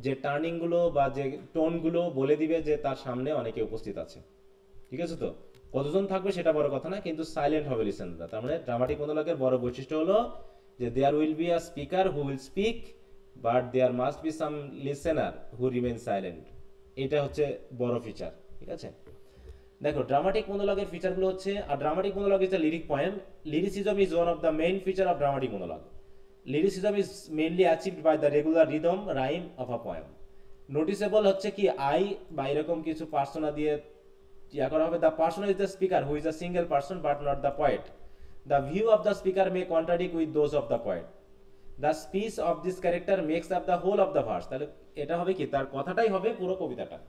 A: যে টার্নিং গুলো বা যে টোন গুলো বলে দিবে যে তার সামনে অনেকে উপস্থিত আছে। ঠিক আছে তো? কতজন থাকবে সেটা বড় কথা না, কিন্তু সাইলেন্ট হবে লিসেনাররা। তার মানে ড্রামাটিক মনোলগের বড় বৈশিষ্ট্য হলো যে there will be a speaker who will speak but there must be some listener who remain silent. এটা হচ্ছে বড় ফিচার। ঠিক আছে? দেখো, ড্রামাটিক মনোলগের ফিচারগুলো হচ্ছে, আর dramatic monologue is a lyric poem. Lyricism is one of the main feature of dramatic monologue. Lyricism is mainly achieved by the regular rhythm rhyme of a poem. Noticeable হচ্ছে কি I বা এরকম কিছু persona দিয়ে ইয়া করা হবে। The person is the speaker who is a single person but not the poet. The view of the speaker may contradict with those of the poet. The speech of this character makes up the whole of the verse. তাহলে এটা হবে কি, তার কথাটাই হবে পুরো কবিতাটা।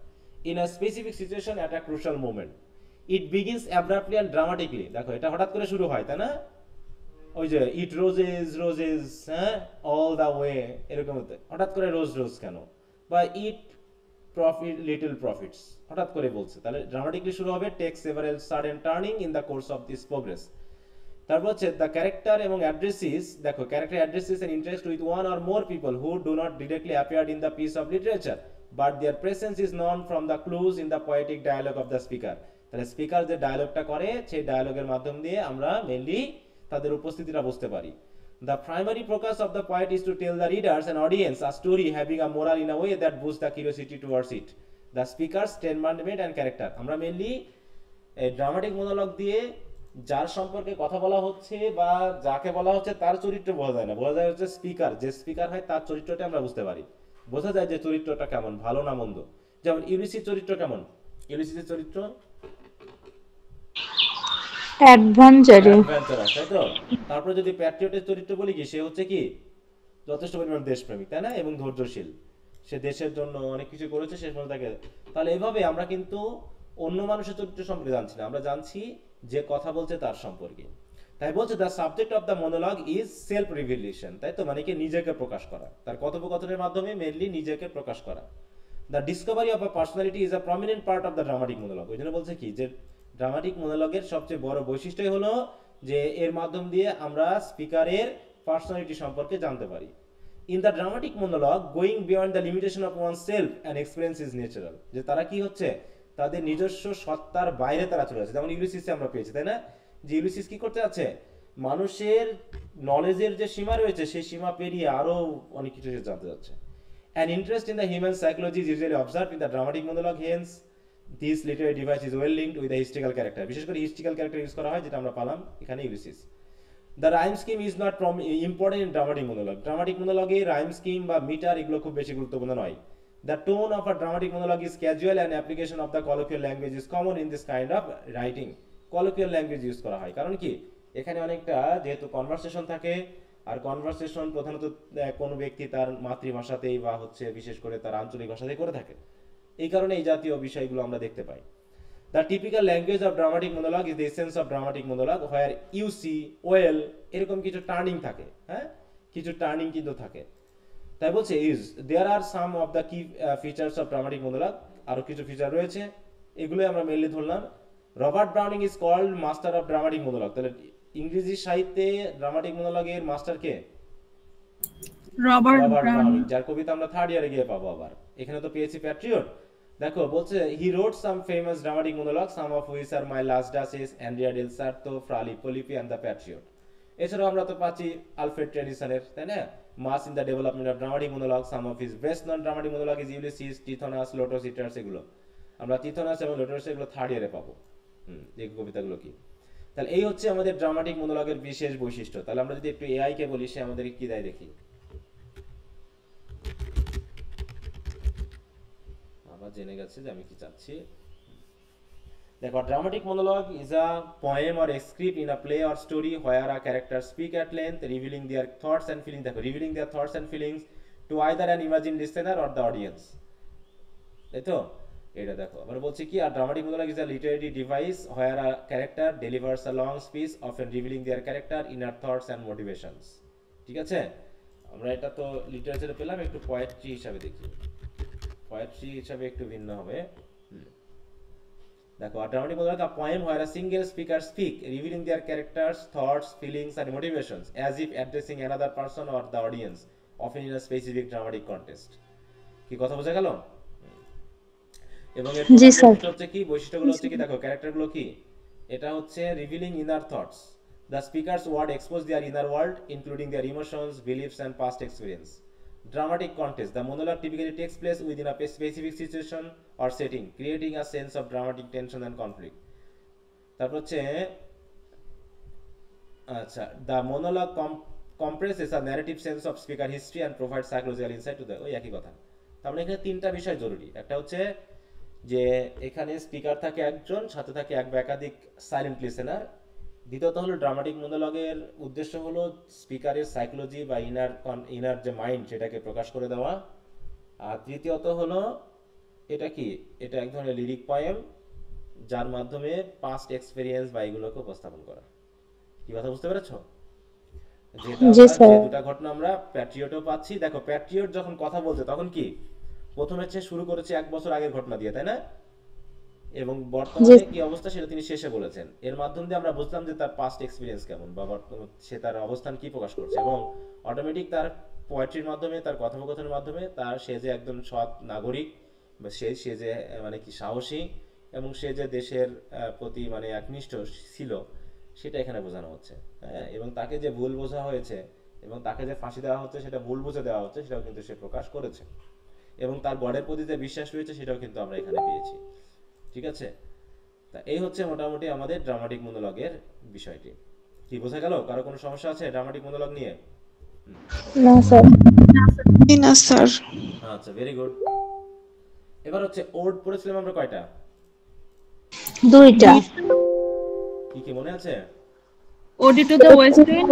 A: In a specific situation at a crucial moment it begins abruptly and dramatically. দেখো, এটা হঠাৎ করে শুরু হয়, তাই না? ওই যে ইট রোজেস রোজেস, হ্যাঁ, অল দ্য ওয়ে, এরকম হঠাৎ করে রোজ রোজ কেন? বা ইট প্রফিট লিটল প্রফিটস, হঠাৎ করে বলছে। তাহলে ড্রামাটিকলি শুরু হবে, take several sudden turning in the course of this progress. তারপর হচ্ছে দ্য ক্যারেক্টার এবং অ্যাড্রেসিস। দেখো, character addresses an interest with one or more people who do not directly appeared in the piece of literature but their presence is known from the clues in the poetic dialogue of the speaker. তাহলে speaker যে ডায়ালগটা করে সেই ডায়ালগের মাধ্যম দিয়ে আমরা mainly তাদের উপস্থিতিটা বুঝতে পারি। The primary focus of the poet is to tell the readers and audience a story having a moral in a way that boosts the curiosity towards it. The speaker's temperament and character. আমরা mainly এই dramatic monologue দিয়ে যার সম্পর্কে কথা বলা হচ্ছে বা যাকে বলা হচ্ছে তার চরিত্র বোঝা যায় না, বোঝা যায় হচ্ছে স্পিকার, যে স্পিকার হয় তার চরিত্রটা আমরা বুঝতে পারি। বোঝা যায় যে চরিত্রটা কেমন, ভালো না মন্দ। যেমন ইউলিসির চরিত্র কেমন? ইউলিসিসের চরিত্র অ্যাডভেঞ্চারাস, তাই তো? তারপরে যদি প্যাট্রিয়টের চরিত্র বলি কি, সে হচ্ছে কি যথেষ্ট পরিমাণ দেশপ্রেমিক, তাই না? এবং ধৈর্যশীল, সে দেশের জন্য অনেক কিছু করেছে শেষ পর্যন্ত তাকে। তাহলে এভাবে আমরা কিন্তু অন্য মানুষের চরিত্র সম্পর্কে জানছি না, আমরা জানছি যে কথা বলছে তার সম্পর্কে। তাই বলছে the subject of the monologue is self revelation, তাই তো, মানে কি নিজেকে প্রকাশ করা, তার কথোপকথনের মাধ্যমে মেনলি নিজেকে প্রকাশ করা। The Discovery of a personality is a prominent part of the dramatic monologue. ওই জন্য বলছে কি যে ড্রামাটিক মনোলগের সবচেয়ে বড় বৈশিষ্ট্যই হলো যে এর মাধ্যম দিয়ে আমরা স্পিকারের পার্সোনালিটি সম্পর্কে জানতে পারি। In the dramatic monologue going beyond the limitation of one self and experience is natural, যে তারা কি হচ্ছে তাদের নিজস্ব সত্তার বাইরে তারা চলে যাচ্ছে। যেমন ইউলিসিসে আমরা পেয়েছি, তাই না, যে ইউলিসিস কি করতে যাচ্ছে, মানুষের নলেজের যে সীমা রয়েছে সেই সীমা পেরিয়ে আরো অনেক কিছু সে জানতে যাচ্ছে। An interest in the human psychology is usually observed in the dramatic monologue, hence this literary device is well linked with the historical character. বিশেষ করে historical character ইউজ করা হয়, যেটা আমরা পেলাম এখানে Ulysses. The rhyme scheme is not important in dramatic monologue. Dramatic monologue A rhyme scheme বা metre এগুলো খুব বেশি গুরুত্বপূর্ণ নয়। The tone of a dramatic monologue is casual and application of the colloquial language is common in this kind of writing. Colloquial language use করা হয়, কারণ কি এখানে অনেকটা যেহেতু কনভারসেশন থাকে, আর কনভারসেশন প্রধানত কোনো ব্যক্তি তার মাতৃভাষাতেই বা হচ্ছে বিশেষ করে তার আঞ্চলিক ভাষাতেই করে থাকে, এই কারণে এই জাতীয় বিষয়গুলো আমরা দেখতে পাই। The typical language of dramatic monologue is the essence of dramatic monologue where you see well এরকম কিছু টার্নিং থাকে, হ্যাঁ কিছু টার্নিং কিন্তু থাকে। তাই বলছে is there are some of the key features of dramatic monologue, আরো কিছু ফিচার রয়েছে, এগুলোই আমরা মেনলি ধরলাম। Robert Browning is called master of dramatic monologue. তাহলে ইংরেজি সাহিত্যে ড্রামাটিক মনোলগের মাস্টার কে?
D: Robert
A: Robert
D: Browning.
A: ব্রাউনিং, যার কবিতা আমরা থার্ড ইয়ারে গিয়ে পাবো। আবার এখানে তো পেয়েছি প্যাট্রিয়ট। দেখো বলছে he wrote some famous dramatic monologue some of which are My Last Duchess, Andrea del Sarto, Fra Lippi and the Patriot. এছাড়াও আমরা তো পাচ্ছি আলফ্রেড টেনিসনের, তাই না, much in the development of dramatic monologue, some of his best known dramatic monologue is Ulysses, Tithonus, Lotus Eaters. এগুলো আমরা Tithonus এবং লোটাস এগুলো থার্ড ইয়ারে পাবো। এই কবিতাগুলো কি, তাহলে এই হচ্ছে আমাদের ড্রামাটিক মনোলগের বিশেষ বৈশিষ্ট্য। তাহলে আমরা যদি একটু এআই কে বলি, সে আমাদের কি দেয় দেখি। আবার জেনে গেছে যে আমি কি চাচ্ছি। দেখো, dramatic monologue is a poem or a script in a play or story where a character speak at length revealing their thoughts and feelings. দেখো, revealing their thoughts and feelings to either an imagine listener or the audience, তাই তো। এটা দেখো আবার বলছি কি, আর dramatic monologue is a literary device where a character delivers a long speech often revealing their character inner thoughts and motivations. ঠিক আছে, আমরা এটা তো লিটারেচারে পেলাম, একটু পোয়েট্রি হিসাবে দেখি। পোয়েট্রি হিসাবে একটু ভিন্ন হবে। দেখো, a dramatic monologue, a poem where a single speaker speak, revealing their characters, thoughts, feelings, and motivations, as if addressing another person or the audience, often in a specific dramatic context. কি কথা বোঝা গেল? এবং এর
B: জি
A: প্রধান
B: sir.
A: বৈশিষ্ট্য হচ্ছে কি, বৈশিষ্ট্যগুলো হচ্ছে কি, দেখো ক্যারেক্টারগুলো কি, এটা হচ্ছে revealing inner thoughts. The speaker's word expose their inner world including their emotions, beliefs, and past experience. Dramatic context, the monologue typically takes place within a specific situation or setting, creating a sense of dramatic tension and conflict. তারপর হচ্ছে আচ্ছা, the monologue compresses a narrative sense of speaker history and provides psychological insight to the, ওই একই কথা। তার মানে এখানে তিনটা বিষয় জরুরি। একটা হচ্ছে যে এখানে স্পিকার থাকে একজন, সাথে থাকে এক বা একাধিক সাইলেন্ট লিসেনার। দ্বিতীয়ত হলো ড্রামাটিক মনোলগের উদ্দেশ্য হলো স্পিকারের সাইকোলজি বা ইনার যে মাইন্ড সেটাকে প্রকাশ করে দেওয়া। আর তৃতীয়ত হলো এটা কি, এটা এক ধরনের লিরিক পয়েম যার মাধ্যমে পাস্ট এক্সপেরিয়েন্স বা এগুলোকে উপস্থাপন করা। কি কথা বুঝতে পেরেছো? যেটা
B: জি
A: আমরা
B: স্যার।
A: যে দুটা ঘটনা আমরা প্যাট্রিয়টেও পাচ্ছি। দেখো, প্যাট্রিয়ট যখন কথা বলছে তখন কি প্রথমে শুরু করেছে 1 বছর আগের ঘটনা দিয়ে, তাই না, এবং বর্তমানে কি অবস্থা সেটা তিনি শেষে বলেছেন। এর মাধ্যম দিয়ে আমরা বুঝলাম যে তার পাস্ট এক্সপিরিয়েন্স কেমন বা সে তার অবস্থান কি প্রকাশ করছে, এবং অটোমেটিক তার পোয়েট্রির মাধ্যমে, তার কথোপকথনের মাধ্যমে তার সে যে একদম সৎ নাগরিক বা সে যে মানে কি সাহসী, এবং সে যে দেশের প্রতি মানে একনিষ্ঠ ছিল সেটা এখানে বোঝানো হচ্ছে। হ্যাঁ, এবং তাকে যে ভুল বোঝা হয়েছে এবং তাকে যে ফাঁসি দেওয়া হচ্ছে সেটা ভুল বুঝে দেওয়া হচ্ছে, সেটাও কিন্তু সে প্রকাশ করেছে। এবং তার গডের প্রতি যে বিশ্বাস রয়েছে সেটাও কিন্তু আমরা এখানে পেয়েছি। ঠিক আছে, তা এই হচ্ছে মোটামুটি আমাদের ড্রামাটিক মনোলগের বিষয়টি। কি বোঝা গেল? কারো কোনো সমস্যা আছে ড্রামাটিক মনোলগ নিয়ে?
B: না স্যার।
E: না স্যার।
A: আচ্ছা, ভেরি গুড। এবার হচ্ছে ওড পড়েছিলাম আমরা কয়টা?
B: 2টা।
A: কি কি মনে আছে?
D: ওডি টু দ্য ওয়েস্টার্ন।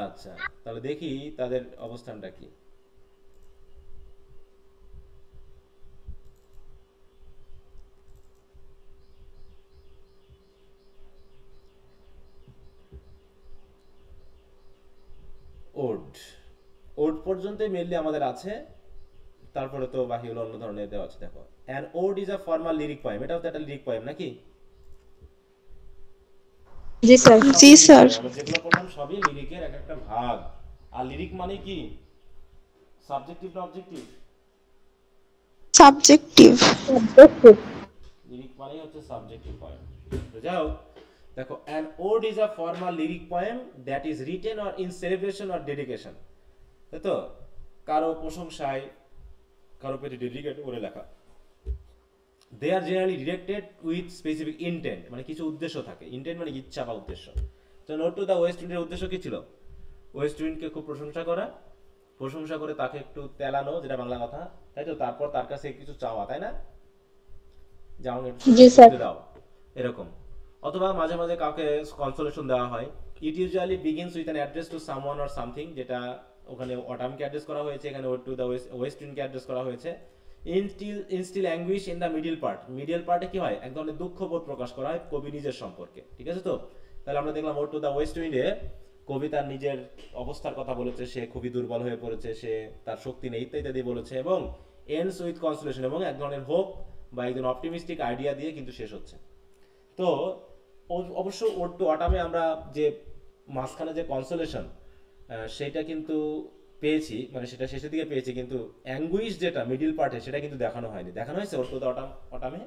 A: আচ্ছা, তাহলে দেখি তাদের অবস্থানটা কি। ওড ওড পর্যন্তই মেনলি আমাদের আছে, তারপরে তো বাকিগুলো অন্য ধরনের দেওয়া আছে। দেখো an ode is a formal lyric poem, এটাও তো একটা লিরিক পয়েম নাকি?
B: জি স্যার।
E: জি স্যার।
A: আমরা যেগুলো পড়লাম সবই লিরিকের এক একটা ভাগ। আর লিরিক মানে কি, সাবজেক্টিভ না অবজেক্টিভ?
E: সাবজেক্টিভ।
A: লিরিক মানে হচ্ছে সাবজেক্টিভ পয়েম। তো যাও দেখো an ode is a formal lyric poem that is written or in celebration or dedication, তাই তো? কারো প্রশংসায়, কারো প্রতি ডেডিকেট করে লেখা। They are generally directed with specific intent, মানে কিছু উদ্দেশ্য থাকে। ইন্টেন্ট মানে ইচ্ছা বা উদ্দেশ্য। তো নোট টু দ্য ওয়েস্ট উইন্ডের উদ্দেশ্য কি ছিল? ওয়েস্ট উইন্ডকে খুব প্রশংসা করা, প্রশংসা করে তাকে একটু তেলানো, যেটা বাংলা কথা, তাই তো? তারপর তার কাছে কিছু চাওয়া, তাই না? যে আমাকে একটু
B: জি স্যার।
A: সুযোগ দাও, এরকম। অথবা মাঝে মাঝে কাউকে কনসোলেশন দেওয়া হয়। It usually begins with an address to someone or something, যেটা ওখানে অটামকে অ্যাড্রেস করা হয়েছে, এখানে টু দ্য ওয়েস্ট উইন্ডকে অ্যাড্রেস করা হয়েছে। Instil anguish in the middle part, middle পার্টে কি হয়, এক ধরনের দুঃখবোধ প্রকাশ করা হয় কবি নিজের সম্পর্কে, ঠিক আছে তো? তাহলে আমরা দেখলাম টু দ্য ওয়েস্ট উইন্ডে কবি তার নিজের অবস্থার কথা বলেছে, সে খুবই দুর্বল হয়ে পড়েছে, সে তার শক্তি নেই ইত্যাদি বলেছে, এবং এন্ডস উইথ কনসোলেশন, এবং এক ধরনের হোপ বা একজন অপটিমিস্টিক আইডিয়া দিয়ে কিন্তু শেষ হচ্ছে। তো অবশ্য ওড টু অটামে আমরা যে মাঝখানে যে কনসোলেশন সেটা কিন্তু পেয়েছি, মানে সেটা শেষের দিকে পেয়েছি, কিন্তু অ্যাঙ্গুইশ যেটা মিডিল পার্টে সেটা কিন্তু দেখানো হয়নি। দেখানো হয়েছে ওড টু দ্য অটামে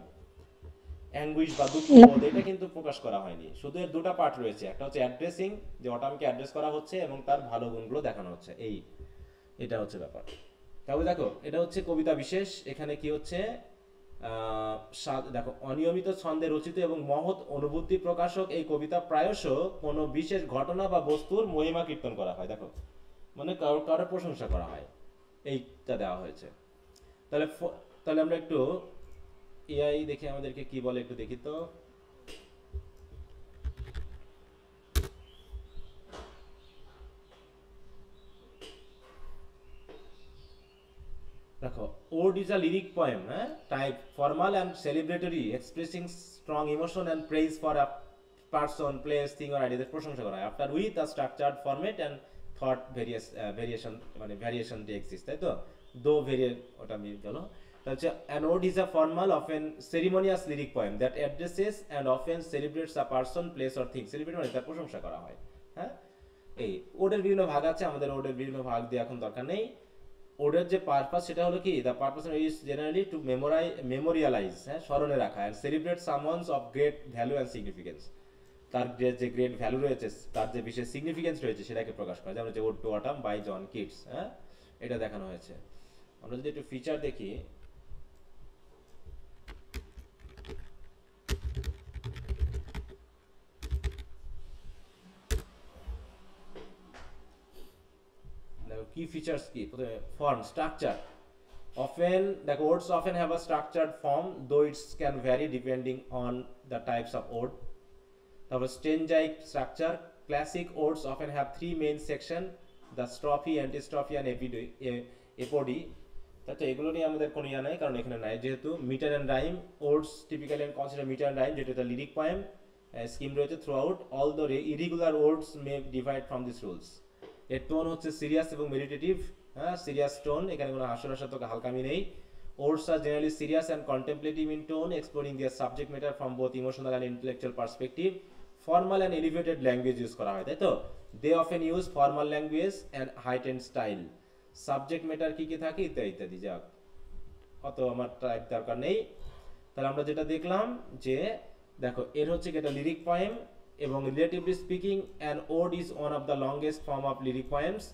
A: অ্যাঙ্গুইশ বা দুঃখ বোধ, এটা কিন্তু প্রকাশ করা হয়নি। শুধু এর দুটো পার্ট রয়েছে, একটা হচ্ছে অ্যাড্রেসিং, যে অটামকে অ্যাড্রেস করা হচ্ছে, এবং তার ভালো গুণগুলো দেখানো হচ্ছে। এটা হচ্ছে ব্যাপার। তাহলে দেখো এটা হচ্ছে কবিতা বিশেষ। এখানে কি হচ্ছে, দেখো অনিয়মিত ছন্দে রচিত এবং মহৎ অনুভূতি প্রকাশক এই কবিতা প্রায়শ কোনো বিশেষ ঘটনা বা বস্তুর মহিমা কীর্তন করা হয়। দেখো মানে কারো প্রশংসা করা হয়, এইটা দেওয়া হয়েছে। তাহলে তাহলে আমরা একটু এআই দেখে আমাদেরকে কি বলে একটু দেখি তো। দেখো ode is a lyric poem, হ্যাঁ, type formal and celebratory, expressing strong emotion and praise for a person, place, thing or idea, প্রশংসা করা হয়। After with a structured format and thought variation, মানে ভ্যারিয়েশনটি এক্সিস্ট, তাই তো? দো ভেরিয়েন্ট, ওটা আমি গেল। হচ্ছে an ode is a formal, often ceremonious lyric poem that addresses and often celebrates a person, place or thing. Celebrate মানে তার প্রশংসা করা হয়, হ্যাঁ। এই ওডের বিভিন্ন ভাগ আছে, আমাদের ওডের বিভিন্ন ভাগ দিয়ে এখন দরকার নেই। ওডের যে পারপাস সেটা হলো কি, the purpose is generally to memorialise, হ্যাঁ, স্মরণে রাখা, and celebrate someone's of great value and significance, তার যে গ্রেট ভ্যালু রয়েছে, তার যে বিশেষ সিগনিফিকেন্স রয়েছে সেটাকে প্রকাশ করা, যেমন হচ্ছে ode to autumn by John Keats, হ্যাঁ, এটা দেখানো হয়েছে। আমরা যদি একটু ফিচার দেখি, key features কি, form, structure. Often the odes often have a structured form, though it can vary depending on the types of ode. তারপর stanzaic structure. Classic odes often have three main sections, the strophe, antistrophe and apody. তাতে এগুলো নিয়ে আমাদের কোনো ইয়া নাই, কারণ এখানে নাই যেহেতু। Metre and rhyme odes typically consider metre and rhyme, যেটা লিরিক পোয়েম স্কিম রয়েছে throughout, all the irregular odes may divide from this rules. এর টোন হচ্ছে সিরিয়াস এবং মেডিটেটিভ, হ্যাঁ, সিরিয়াস টোন, এখানে কোনো হাস্যরসাত্মক হালকামি নেই। Odes are generally serious and contemplative in tone, exploring their subject matter from both emotional and intellectual perspective. Formal and elevated language use করা হয়, তাই তো? দে often use formal language and heightened style. Subject matter কি কি থাকে ইত্যাদি ইত্যাদি। যাক, অত আমার টাইপ দরকার নেই। তাহলে আমরা যেটা দেখলাম যে দেখো এর হচ্ছে কি, এটা লিরিক পোয়েম, এবং relatively speaking an ode is one of the longest form of lyric poems.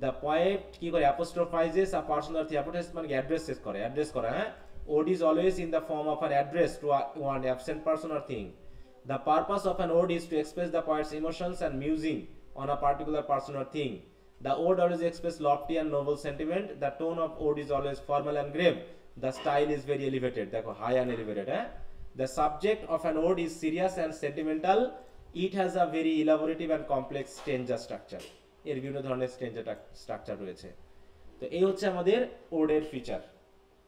A: The poet কি করে, apostrophizes a person or thing, apostrophize মানে অ্যাড্রেস করে, হ্যাঁ। Ode is always in the form of an address to one absent person or thing. The purpose of an ode is to express the poet's emotions and musing on a particular person or thing. The ode always expresses lofty and noble sentiment. The tone of ode is always formal and grave. The style is very elevated. Dekho, high and elevated. The subject of an ode is serious and sentimental. It has a very elaborative and complex stanza structure. এর বিভিন্ন ধরনের স্ট্যাঞ্জা structure রয়েছে। তো এই হচ্ছে আমাদের ওডের feature.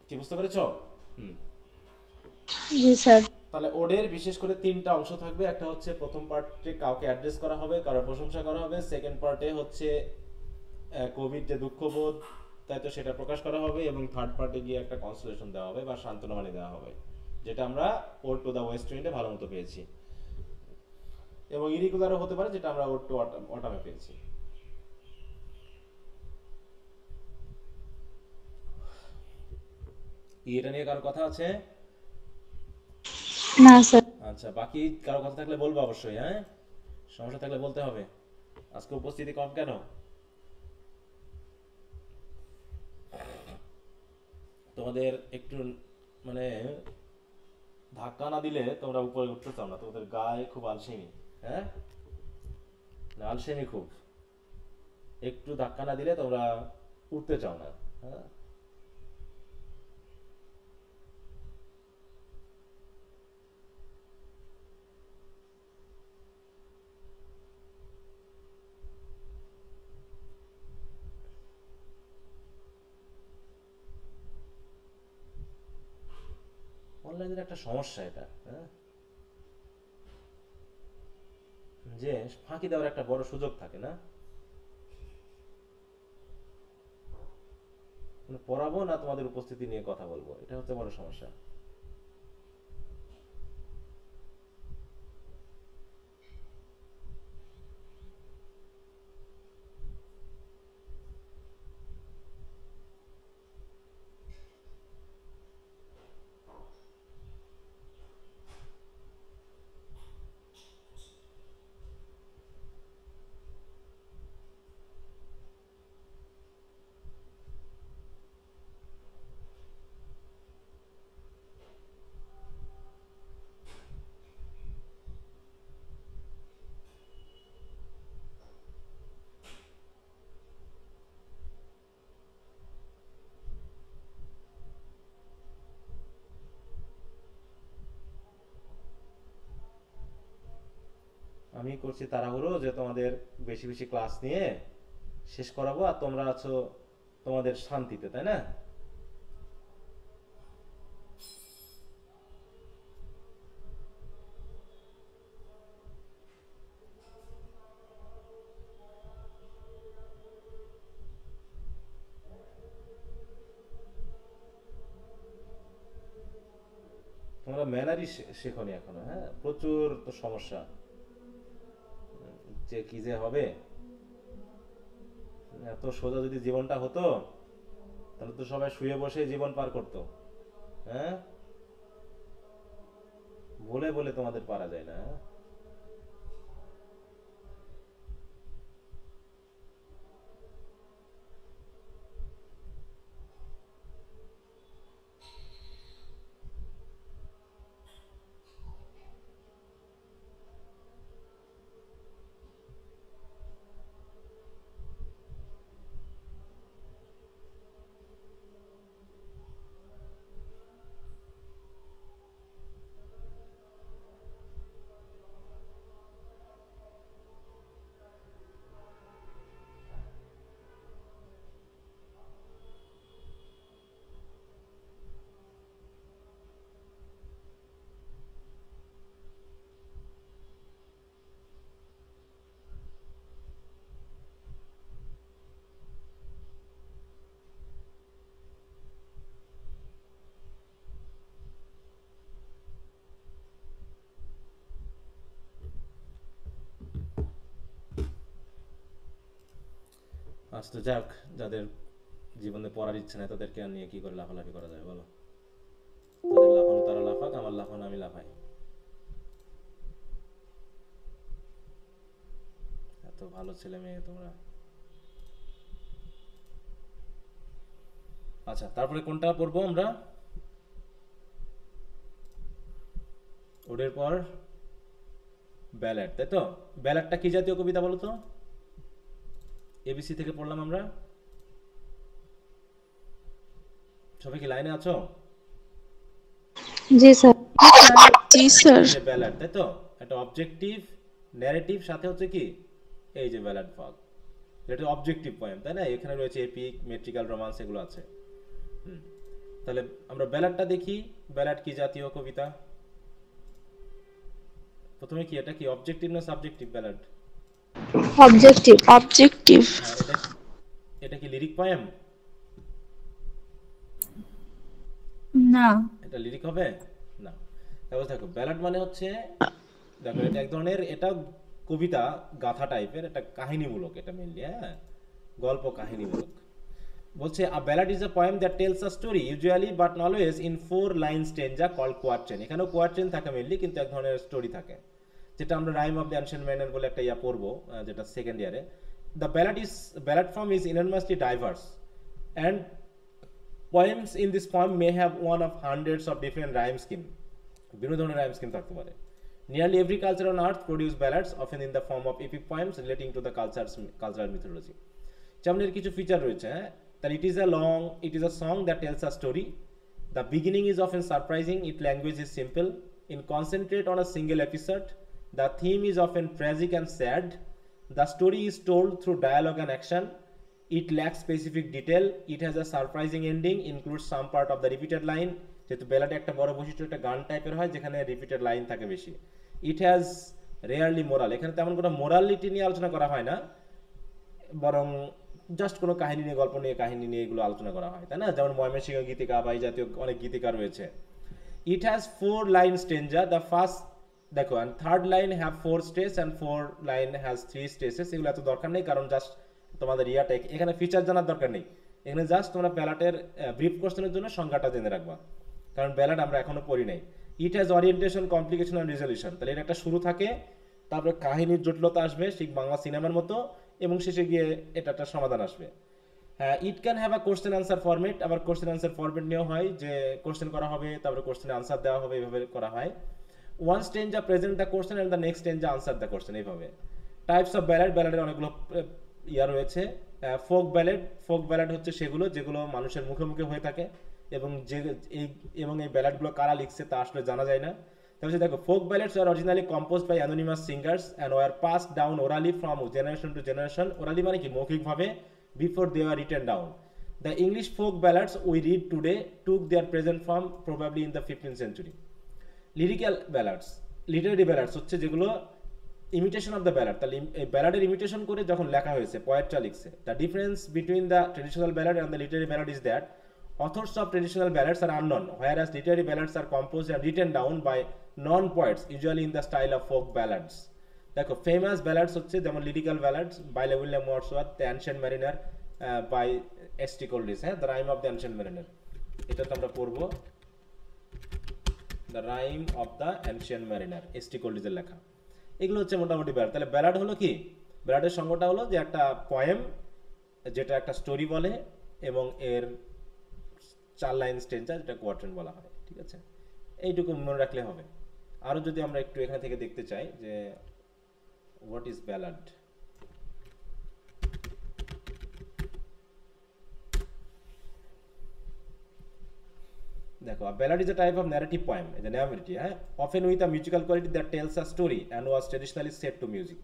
A: কি বুঝতে পেরেছো?
B: জি স্যার।
A: তাহলে ওডের বিশেষ করে তিনটা অংশ থাকবে। একটা হচ্ছে প্রথম পার্টে কাউকে অ্যাড্রেস করা হবে, কারো প্রশংসা করা হবে। সেকেন্ড পার্টে হচ্ছে কোভিড যে দুঃখবোধ, তাই তো সেটা প্রকাশ করা হবে এবং থার্ড পার্টি গিয়ে একটা কনসোলেশন দেওয়া হবে বা সান্ত্বনা বাণী দেওয়া হবে, যেটা আমরা ওড টু দ্য ওয়েস্ট উইন্ডে ভালো মতো পেয়েছি, এবং ইরিগুলারও হতে পারে যেটা আমরা ওড টু অটামে পেয়েছি। এটা নিয়ে কারো কথা আছে?
B: না স্যার।
A: আচ্ছা, বাকি কারো কথা থাকলে বলবো অবশ্যই, হ্যাঁ, সমস্যা থাকলে বলতে হবে। আজকে উপস্থিতি কম কেন? তোমাদের একটু মানে ধাক্কা না দিলে তোমরা উপরে উঠতে চাও না, তোমাদের গায়ে খুব আলসেমি, হ্যাঁ, আলসেমি খুব, একটু ধাক্কা না দিলে তোমরা উঠতে চাও না, হ্যাঁ। অনলাইনের একটা সমস্যা এটা, হ্যাঁ, যে ফাঁকি দেওয়ার একটা বড় সুযোগ থাকে না, মানে পড়াবো না তোমাদের উপস্থিতি নিয়ে কথা বলবো, এটা হচ্ছে বড় সমস্যা। আমি করছি তাড়াহুড়ো যে তোমাদের বেশি বেশি ক্লাস নিয়ে শেষ করাবো, আর তোমরা আছো তোমাদের শান্তিতে, তাই না? তোমরা ম্যানারই শেখনি এখনো, হ্যাঁ, প্রচুর তো সমস্যা, যে কি যে হবে। এত সোজা যদি জীবনটা হতো তাহলে তো সবাই শুয়ে বসে জীবন পার করতো, হ্যাঁ, বলে বলে তোমাদের পারা যায় না, হ্যাঁ? আচ্ছা, তো যাক, যাদের জীবনে পড়ার ইচ্ছে নেই তাদেরকে আর নিয়ে কি করে লাফালাফি করা যায় বলো? তাদের লাফানো তারা লাফাক, আমার লাফানো আমি লাফাই। এত ভালো ছেলে মেয়ে তোমরা। আচ্ছা, তারপরে কোনটা পড়বো আমরা? ওদের পর ব্যালেট, তাই তো? ব্যালেটটা কি জাতীয় কবিতা বলো তো? এবিসি থেকে পড়লাম আমরা, সবাই কি লাইনে আছো?
B: জি স্যার।
E: জি স্যার।
A: এই যে ব্যালাড, তাই তো? একটা অবজেক্টিভ ন্যারেটিভ, সাথে হচ্ছে কি এই যে ব্যালাড ভাগ, এটা অবজেক্টিভ পয়েম, তাই না? এখানে রয়েছে এপিক, মেট্রিক্যাল, রোমান্স, এগুলো আছে। তাহলে আমরা ব্যালাডটা দেখি। ব্যালাড কি জাতীয় কবিতা? প্রথমে কি, এটা কি অবজেক্টিভ না সাবজেক্টিভ ব্যালাড?
B: অবজেক্টিভ।
E: অবজেক্টিভ।
A: এটা কি লিরিক পয়েম?
D: না।
A: এটা লিরিক হবে না। তারপর দেখো ব্যালাড মানে হচ্ছে, দেখো এটা এক ধরনের, এটা কবিতা গাথা টাইপের, এটা কাহিনীমূলক, এটা মেইনলি, হ্যাঁ, গল্প কাহিনীমূলক। বলছে a ballad is a poem that tells a story usually but not always in 4 line stanza called quatrain. এখানেও কোয়াট্রেন থাকে মেইনলি, কিন্তু এক ধরনের স্টোরি থাকে, যেটা আমরা rhyme of the ancient mariner বলে একটা ইয়া পড়বো, যেটা সেকেন্ড ইয়ারে। The ballad form is enormously diverse and poems in this form may have one of hundreds of different rhyme scheme. বিভিন্ন ধরনের rhyme scheme থাকতে পারে। Nearly every culture on earth produce ballads, often in the form of epic poems relating to the cultural mythology. যেমন এর কিছু feature রয়েছে, হ্যাঁ, that it is a song that tells a story. The beginning is often surprising, its language is simple, in concentrate on a single episode. The theme is often tragic and sad. The story is told through dialogue and action. It lacks specific detail. It has a surprising ending, includes some part of the repeated line. যেহেতু বেলাডে একটা বড় বৈশিষ্ট্য, একটা গান টাইপের হয় যেখানে repeated line থাকে বেশি। ইট হ্যাজ রেয়ারলি মোরাল, এখানে তেমন কোনো মোরালিটি নিয়ে আলোচনা করা হয় না, বরং জাস্ট কোনো কাহিনী নিয়ে, গল্প নিয়ে, কাহিনী নিয়ে এগুলো আলোচনা করা হয়, তাই না? যেমন ময়মনসিংহ গীতিকা বা এই জাতীয় অনেক গীতিকা রয়েছে। It has 4 line stanza, the first দেখো and third line have 4 stage and 4 line has 3 stages. এগুলো এত দরকার নেই, কারণ জাস্ট তোমাদের ইয়াটা এখানে ফিচার জানার দরকার নেই। এখানে জাস্ট তোমরা ব্যালাটের ব্রিফ কোশ্চেনের জন্য সংজ্ঞাটা জেনে রাখবা, কারণ ব্যালাট আমরা এখনো পড়ি নাই। It has orientation, complication and resolution. তাহলে এর একটা শুরু থাকে, তারপরে কাহিনীর জটিলতা আসবে ঠিক বাংলা সিনেমার মতো, এবং শেষে গিয়ে এটা একটা সমাধান আসবে। হ্যাঁ, it can have a question answer format. আবার কোশ্চেন আনসার ফরম্যাট নিয়েও হয়, যে কোশ্চেন করা হবে, তারপরে কোশ্চেনে আনসার দেওয়া হবে, এইভাবে করা হয়। One stanza present the question and the next stanza answer the question, এইভাবে। টাইপস অফ ব্যালাড, ব্যালাডের অনেকগুলো ইয়া রয়েছে। ফোক ব্যালাড হচ্ছে সেগুলো যেগুলো মানুষের মুখে মুখে হয়ে থাকে, এবং এই ব্যালাডগুলো কারা লিখছে তা আসলে জানা যায় না। তাহলে দেখো, folk ballads are originally composed by anonymous singers and were passed down orally from generation to generation. Orally মানে কি, মৌখিকভাবে, before they are written down. The English folk ballads we read today took their present form probably in the 15th century. Lyrical ballads, literary ballads হচ্ছে যেগুলো imitation of the ballad, তাহলে এই ব্যালাডের imitation করে যখন লেখা হয়েছে, পোয়েটরা লিখছে। The difference between the traditional ballad and the literary ballad is that authors of traditional ballads are unknown, whereas literary ballads are composed and written down by non-poets, usually in the style of folk ballads. দেখো, famous ballads হচ্ছে যেমন lyrical ballads, by William Wordsworth, the ancient mariner by S T. Coleridge, হ্যাঁ, the rhyme of the ancient mariner, এটা তো আমরা পড়বো, the rhyme of the ancient mariner, S T. কোলরিজের লেখা। এগুলো হচ্ছে মোটামুটি ব্যালাড। তাহলে ব্যালাড হলো কি, ব্যালাডের সংজ্ঞাটা হলো যে একটা পোয়েম যেটা একটা স্টোরি বলে, এবং এর 4 লাইন স্টেঞ্জা, যেটা কোয়াট্রেন বলা হয়, ঠিক আছে? এইটুকু মনে রাখলে হবে। আরো যদি আমরা একটু এখান থেকে দেখতে চাই যে হোয়াট ইজ ব্যালাড, দেখো, ballad is a type of narrative poem, is a narrative, হ্যাঁ, often with a musical quality that tells a story and was traditionally set to music.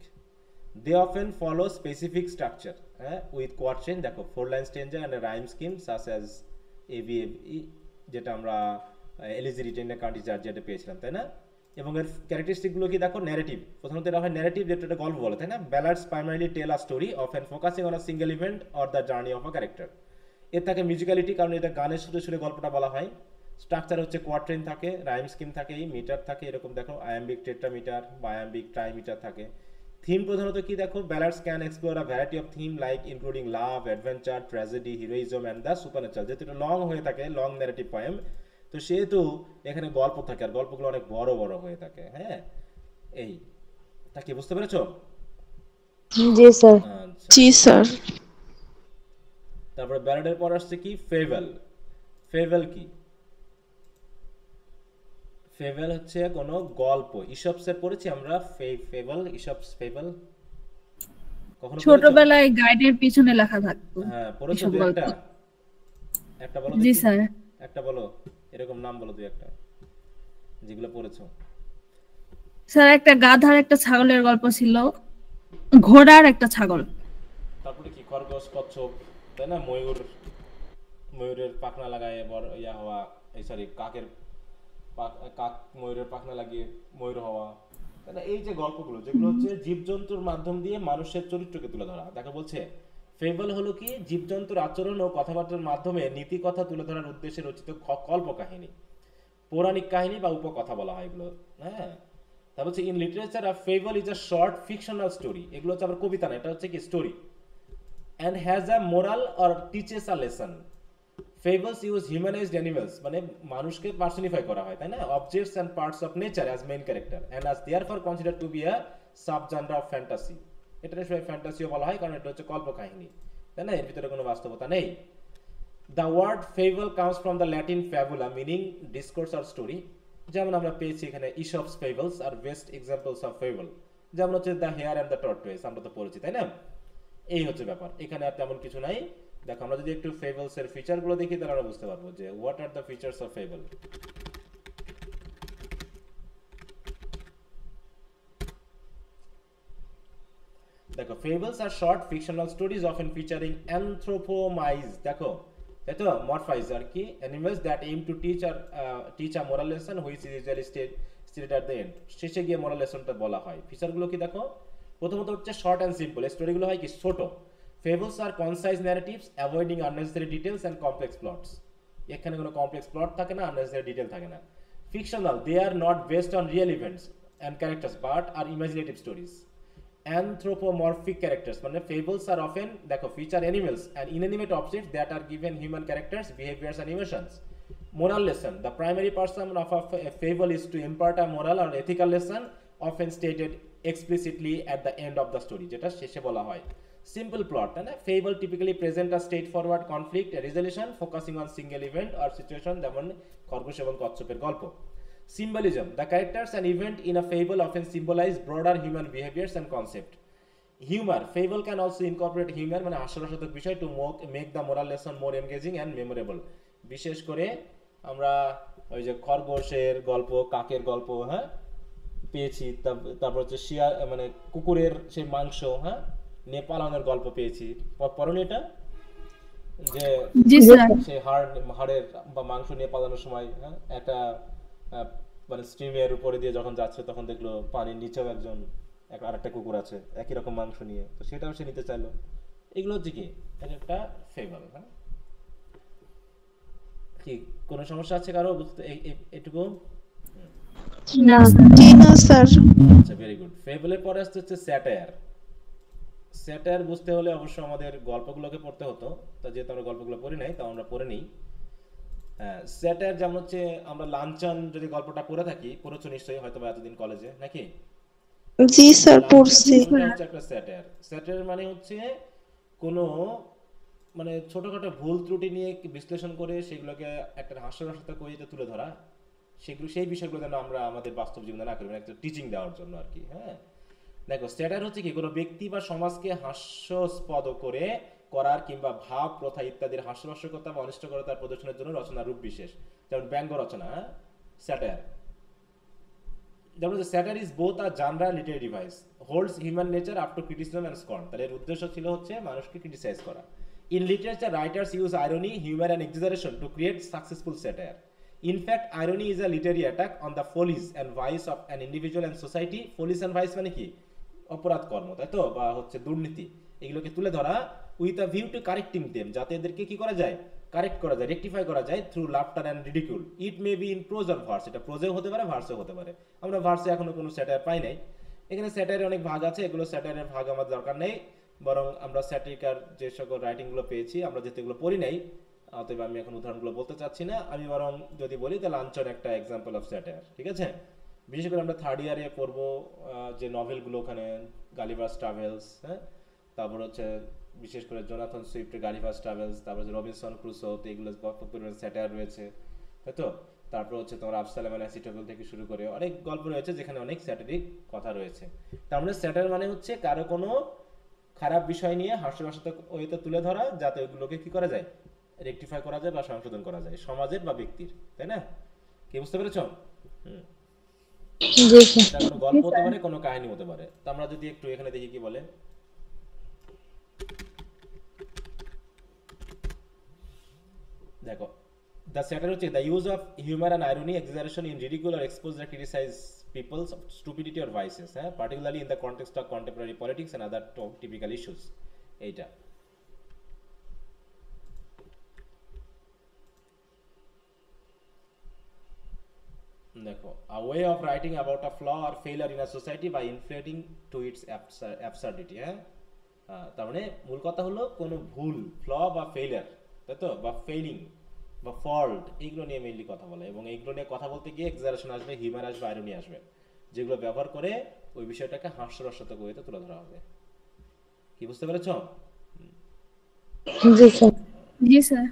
A: They often follow specific structure, with quatrain, দেখো, 4 line stanza and a rhyme scheme such as ABAB, যেটা আমরা elegy retainer country যেটা পেয়েছিলাম, তাই না? এবং এর ক্যারেক্টারিস্টিকগুলো কি দেখো, ন্যারেটিভ, প্রথমত এটা হয় ন্যারেটিভ, যেটা একটা গল্প বলে, তাই না? Ballads primarily tell a story, often focusing on a single event or the journey of a character. এর থাকে মিউজিক্যালিটি, কারণ এটা গানের সুরে সুরে গল্পটা বলা হয়। স্ট্রাকচার হচ্ছে কোয়াট্রেন থাকে, রাইম স্কিম থাকে, মিটার থাকে, এরকম দেখো, আয়াম্বিক টেট্রামিটার বা আয়াম্বিক ট্রাইমিটার থাকে। থিম প্রধানত কি দেখো, ব্যালাডস can explore a variety of theme like including love, adventure, tragedy, heroism and the supernatural. যেহেতু এটা লং হয়ে থাকে, লং ন্যারেটিভ পোয়েম, তো সেহেতু এখানে গল্প থাকে, আর গল্পগুলো অনেক বড় বড় হয়ে থাকে, হ্যাঁ। এই তা কি বুঝতে পেরেছো?
B: জি স্যার।
A: আচ্ছা,
E: জি স্যার।
A: তারপরে ব্যালাডের পর আসছে কি, ফেভেল। ফেভেল কি? ফেভেল হচ্ছে কোনো গল্প। ইসপসের পড়েছি আমরা ফেভেল, ইসপস ফেভেল কখনো পড়েছো?
D: ছোটবেলায় গাইডের পিছনে লেখা থাকতো।
A: হ্যাঁ, পড়েছো?
D: এসব
A: দুই
D: গল্প।
A: একটা বলো
D: জি
A: দেখি।
D: স্যার।
A: একটা বলো, এরকম নাম বলো দুই একটা যেগুলো পড়েছো।
D: স্যার, একটা গাধার একটা ছাগলের গল্প ছিল, ঘোড়ার একটা ছাগল।
A: তারপরে কি, খরগোশ, কচ্ছপ, তাই না? ময়ূরের পাখনা লাগায় ইয়া হওয়া, এই সরি, কাক ময়ূরের পাখনা লাগিয়ে ময়ূর হওয়া, তাই না? এই যে গল্পগুলো, যেগুলো হচ্ছে জীবজন্তুর মাধ্যম দিয়ে মানুষের চরিত্রকে তুলে ধরা। দেখো, বলছে ফেবল হলো কি জীবজন্তুর আচরণ ও কথাবার্তার মাধ্যমে নীতি কথা তুলে ধরার উদ্দেশ্যে রচিত কল্পকাহিনী, পৌরাণিক কাহিনী বা উপকথা বলা হয় এগুলো। হ্যাঁ, তারপর হচ্ছে in literature a fable is a short fictional story, এগুলো হচ্ছে আবার কবিতা না, এটা হচ্ছে কি story, and has a moral or teaches a lesson. Fables use humanized animals, মানে মানুষকে পার্সনিফাই করা হয়, তাই না, objects and parts of nature as main character and as therefore considered to be a subgenre of fantasy. এটা সবাই ফ্যান্টাসিও বলা হয় কারণ এটা হচ্ছে কল্পকাহিনী, তাই না, এর ভিতরে কোনো বাস্তবতা নেই। The word fable comes from the Latin fabula meaning discourse or story, যেমন আমরা পেয়েছি এখানে Aesop's fables are best examples of fable, যেমন হচ্ছে the hare and the tortoise, আমরা তো পড়েছি, তাই না। এই হচ্ছে ব্যাপার, এখানে আর তেমন কিছু নাই। দেখো আমরা যদি একটু ফেবলস এর ফিচার গুলো দেখি তাহলে আমরা বুঝতে পারবো যে what are the features of fable. দেখো fables are short fictional stories often featuring anthropomorphise, দেখো তাই তো, মরফাইজ আর কি, animals that aim to teach a moral lesson which is usually stated at the end, শেষে গিয়ে মোরাল লেসনটা বলা হয়। ফিচারগুলো কি দেখো, প্রথমত হচ্ছে শর্ট অ্যান্ড সিম্পল, স্টোরিগুলো হয় কি ছোট। Fables are concise narratives avoiding unnecessary details and complex plots, এখানে কোনো কমপ্লেক্স প্লট থাকে না, আননেসেসারি ডিটেল থাকে না। Fictional, they are not based on real events and characters but are imaginative stories. Anthropomorphic characters, মানে fables are often দেখো feature animals and inanimate objects that are given human characters, behaviors and emotions. Moral lesson, the primary person of a fable is to impart a moral or ethical lesson often stated explicitly at the end of the story, যেটা শেষে বলা হয়। Simple plot, তাই না, fable typically present a straightforward conflict resolution focusing on single event or situation, যেমন খরগোশ এবং কচ্ছপের গল্প। Symbolism, the characters and event in a fable often symbolize broader human behaviors and concept. Humor, fable can also incorporate humor, মানে হাস্যরসাত্মক বিষয় to make the moral lesson more engaging and memorable. বিশেষ করে আমরা ওই যে খরগোশের গল্প, কাকের গল্প, হ্যাঁ পেয়েছি, তারপর হচ্ছে শিয়াল মানে কুকুরের সেই মাংস, হ্যাঁ নিয়ে পালানোর গল্প পেয়েছি, পড়নি এটা, যে সেই হাড়ের বা মাংস নিয়ে পালানোর সময়, হ্যাঁ একটা মানে স্ট্রিমের উপরে দিয়ে যখন যাচ্ছে তখন দেখলো পানির নিচেও একজন আর একটা কুকুর আছে একই রকম মাংস নিয়ে, তো সেটাও সে নিতে চাইলো। এগুলো হচ্ছে কি একটা ফেবল। হ্যাঁ, কি কোনো সমস্যা আছে কারো বুঝতে এটুকু?
B: না
E: জি না স্যার।
A: আচ্ছা, ভেরি গুড। ফেবলের পরে আসছে হচ্ছে স্যাটায়ার। স্যাটায়ার বুঝতে হলে অবশ্য আমাদের গল্পগুলোকে পড়তে হতো, তা যেহেতু আমরা গল্পগুলো পড়ি নাই তা আমরা পড়ে নিই। স্যাটায়ার যেমন হচ্ছে আমরা লাঞ্ছন যদি গল্পটা পড়ে থাকি, পড়েছো নিশ্চয়ই হয়তো বা এতদিন কলেজে, নাকি?
E: জি স্যার পড়ছি।
A: ওটা হচ্ছে একটা স্যাটায়ার। স্যাটায়ার মানে হচ্ছে কোনো মানে ছোটখাটো ভুল ত্রুটি নিয়ে বিশ্লেষণ করে সেগুলোকে একটা হাস্যরসাত্মক ওয়েতে তুলে ধরা, সেগুলো সেই বিষয়গুলো যেন আমরা আমাদের বাস্তব জীবনে না করি, মানে একটা টিচিং দেওয়ার জন্য আর কি। হ্যাঁ, দেখো স্যাটায়ার হচ্ছে কি কোনো ব্যক্তি বা সমাজকে হাস্যাস্পদ করে করার কিংবা ভাব প্রথা ইত্যাদির হাস্যরসকতা বা অনিষ্টকরতার প্রদর্শনের জন্য রচনার রূপ বিশেষ, যেমন ব্যঙ্গ রচনা, স্যাটায়ার। যেমন satire is both a genre literary device, holds human nature up to criticism and scorn, তাহলে এর উদ্দেশ্য ছিল হচ্ছে মানুষকে ক্রিটিসাইজ করা। In literature writers use irony, humour and exaggeration to create successful satire. In fact, irony is a literary attack on the follies and vice of an individual and society. Follies and vice মানে কি? অপরাধ কর্ম, তাই তো, বা হচ্ছে দুর্নীতি, এগুলোকে তুলে ধরা with a view to correcting them, যাতে এদেরকে কি করা যায়, কারেক্ট করা যায়, রেকটিফাই করা যায় through laughter and ridicule. It may be in pros or verse, এটা প্রোজেও হতে পারে, ভার্সেও হতে পারে। আমরা ভার্সে এখনো কোনো স্যাটায়ার পাই নাই। এখানে স্যাটায়ারের অনেক ভাগ আছে, এগুলো স্যাটায়ারের ভাগ আমার দরকার নেই, বরং আমরা স্যাটিরিকার যে সকল রাইটিংগুলো পেয়েছি আমরা যেহেতু এগুলো পড়ি নাই, অতএব আমি এখন উদাহরণগুলো বলতে চাচ্ছি না। আমি বরং যদি বলি তাহলে লাঞ্ছন একটা এক্সাম্পল অফ স্যাটায়ার, ঠিক আছে? বিশেষ করে আমরা থার্ড ইয়ারে পড়বো যে নভেলগুলো, ওখানে গালিভার্স ট্রাভেলস, হ্যাঁ, তারপর হচ্ছে বিশেষ করে জোনাথন সুইফটের গালিভার্স ট্রাভেলস, তারপর হচ্ছে রবিনসন ক্রুসো, এগুলো পরিমাণ স্যাটায়ার রয়েছে, তাই তো। তারপর হচ্ছে তোমার আফসালেম অ্যান্ড অ্যাসিটোফেল থেকে শুরু করে অনেক গল্প রয়েছে যেখানে অনেক স্যাটারিক কথা রয়েছে। তার মানে স্যাটায়ার মানে হচ্ছে কারো কোনো খারাপ বিষয় নিয়ে হাস্যরসাত্মক ওয়েতে তুলে ধরা, যাতে ওইগুলোকে কি করা যায়, রেকটিফাই করা যায় বা সংশোধন করা যায় সমাজের বা ব্যক্তির, তাই না? কি বুঝতে পেরেছো? এটা কোনো গল্প হতে পারে, কোনো কাহিনী হতে পারে। তো আমরা যদি একটু এখানে দেখি কি বলে। দেখো, the satire হচ্ছে the use of humor and irony, exaggeration in ridicule or expose or criticize people's stupidity or vices, particularly in the context of contemporary politics and other typical issues. এইটা দেখো, a way of writing about a flaw or failure in a society by inflating to its absurdity, হ্যাঁ। তার মানে মূল কথা হলো কোনো ভুল, ফ্ল বা ফেইলিয়ার, তাই তো, বা ফেইলিং বা ফল্ট, এইগুলো নিয়ে মেইনলি কথা বলে। এবং এইগুলো নিয়ে কথা বলতে গিয়ে এক্সাজারেশন আসবে, হিউমার আসবে, আইরনি আসবে, যেগুলো ব্যবহার করে ওই বিষয়টাকে হাস্যরসাত্মক ওয়েতে তুলে ধরা হবে। কি বুঝতে পেরেছো?
B: জি স্যার।
D: জি স্যার।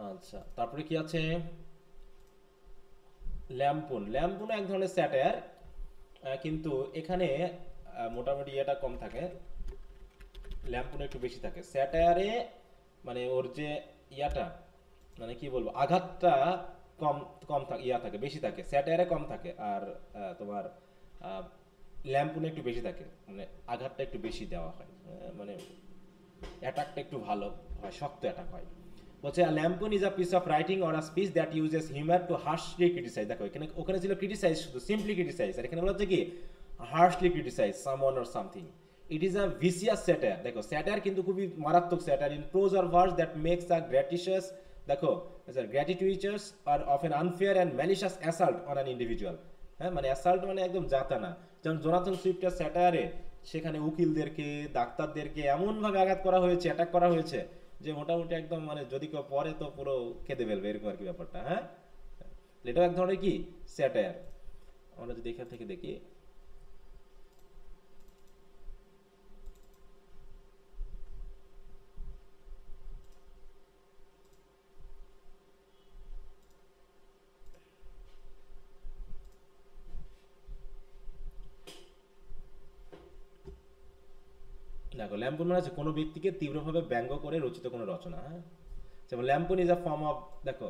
A: আচ্ছা, তারপরে কি আছে? ল্যাম্পুন। ল্যাম্পুন এক ধরনের স্যাটায়ার, কিন্তু এখানে মোটামুটি এটা কম থাকে, ল্যাম্পুনে একটু বেশি থাকে। স্যাটায়ারে মানে ওর যে ইয়াটা, মানে কি বলবো, আঘাতটা কম কম থাকে, ইয়া থাকে, বেশি থাকে। স্যাটায়ারে কম থাকে, আর তোমার ল্যাম্পুনে একটু বেশি থাকে, মানে আঘাতটা একটু বেশি দেওয়া হয়, মানে অ্যাটাকটা একটু ভালো হয়, শক্ত অ্যাটাক হয়। বলছে a lampoon is a piece of writing or a speech that uses humor to harshly criticize। দেখো এখানে, ওখানে ছিল criticize শুধু, simply criticize, আর এখানে বলা হচ্ছে কি harshly criticize someone or something। It is a vicious satire। দেখো satire কিন্তু খুবই মারাত্মক satire in prose or verse that makes a gratuitous, দেখো gratuitous or often unfair and malicious assault on an individual। হ্যাঁ, মানে অ্যাসাল্ট মানে একদম জাতানা। যেমন জোনাথন সুইফটের স্যাটায়ারে সেখানে উকিলদেরকে, ডাক্তারদেরকে এমনভাবে আঘাত করা হয়েছে, অ্যাটাক করা হয়েছে, যে মোটামুটি একদম মানে যদি কেউ পড়ে তো পুরো খেতে ফেলবে, এরকম আর কি ব্যাপারটা। হ্যাঁ, এটাও এক ধরনের কি স্যাটায়ার। আমরা যদি এখান থেকে দেখি, দেখো ল্যাম্পুন মানে আছে কোনো ব্যক্তিকে তীব্রভাবে ব্যঙ্গ করে রচিত কোনো রচনা। হ্যাঁ, যেমন ল্যাম্পুন ইজ আ ফর্ম অফ, দেখো,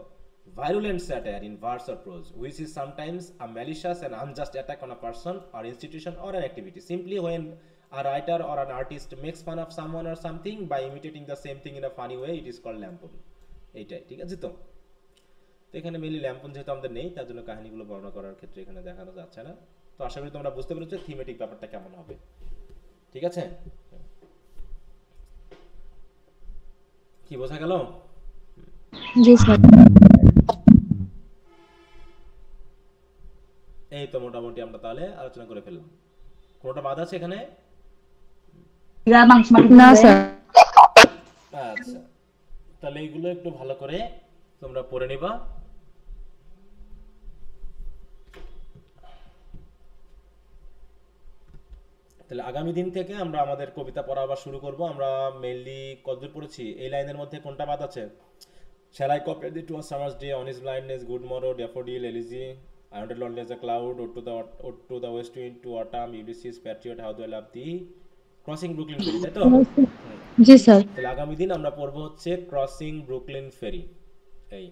A: violent satire in verse or prose, which is sometimes a malicious and unjust attack on a person or institution or an activity. Simply when a writer or an artist makes fun of someone or something by imitating the same thing in a funny way, it is called lampoon। এইটাই, ঠিক আছে তো। তো এখানে mainly ল্যাম্পুন যেহেতু আমাদের নেই, তার জন্য কাহিনীগুলো বর্ণনা করার ক্ষেত্রে এখানে দেখানো যাচ্ছে না। তো আশা করি তোমরা বুঝতে পেরেছো থিমেটিক ব্যাপারটা কেমন হবে, ঠিক আছে? কি বোঝা গেল?
B: জি স্যার।
A: এই তো মোটামুটি আমরা তাহলে আলোচনা করে ফেললাম। কোনটা বাদ আছে এখানে?
B: না স্যার।
A: আচ্ছা, তাহলে এইগুলো একটু ভালো করে তোমরা পড়ে নিবা। তাহলে আগামী দিন থেকে আমরা আমাদের কবিতা পড়া আবার শুরু করব। আমরা মেইনলি কতদূর পড়েছি? এই লাইনের মধ্যে কোনটা বাদ আছে? Shall I compare thee to a summer's day, on his blindness, good morrow, daffodil, Elysee, I wanted lonely as a cloud, ode to the west wind, to autumn, Ulysses, patriot, how do I love thee, crossing Brooklyn Ferry, তাই তো?
B: জি sir.
A: তাহলে আগামী দিন আমরা পড়বো হচ্ছে crossing Brooklyn ফেরি। এই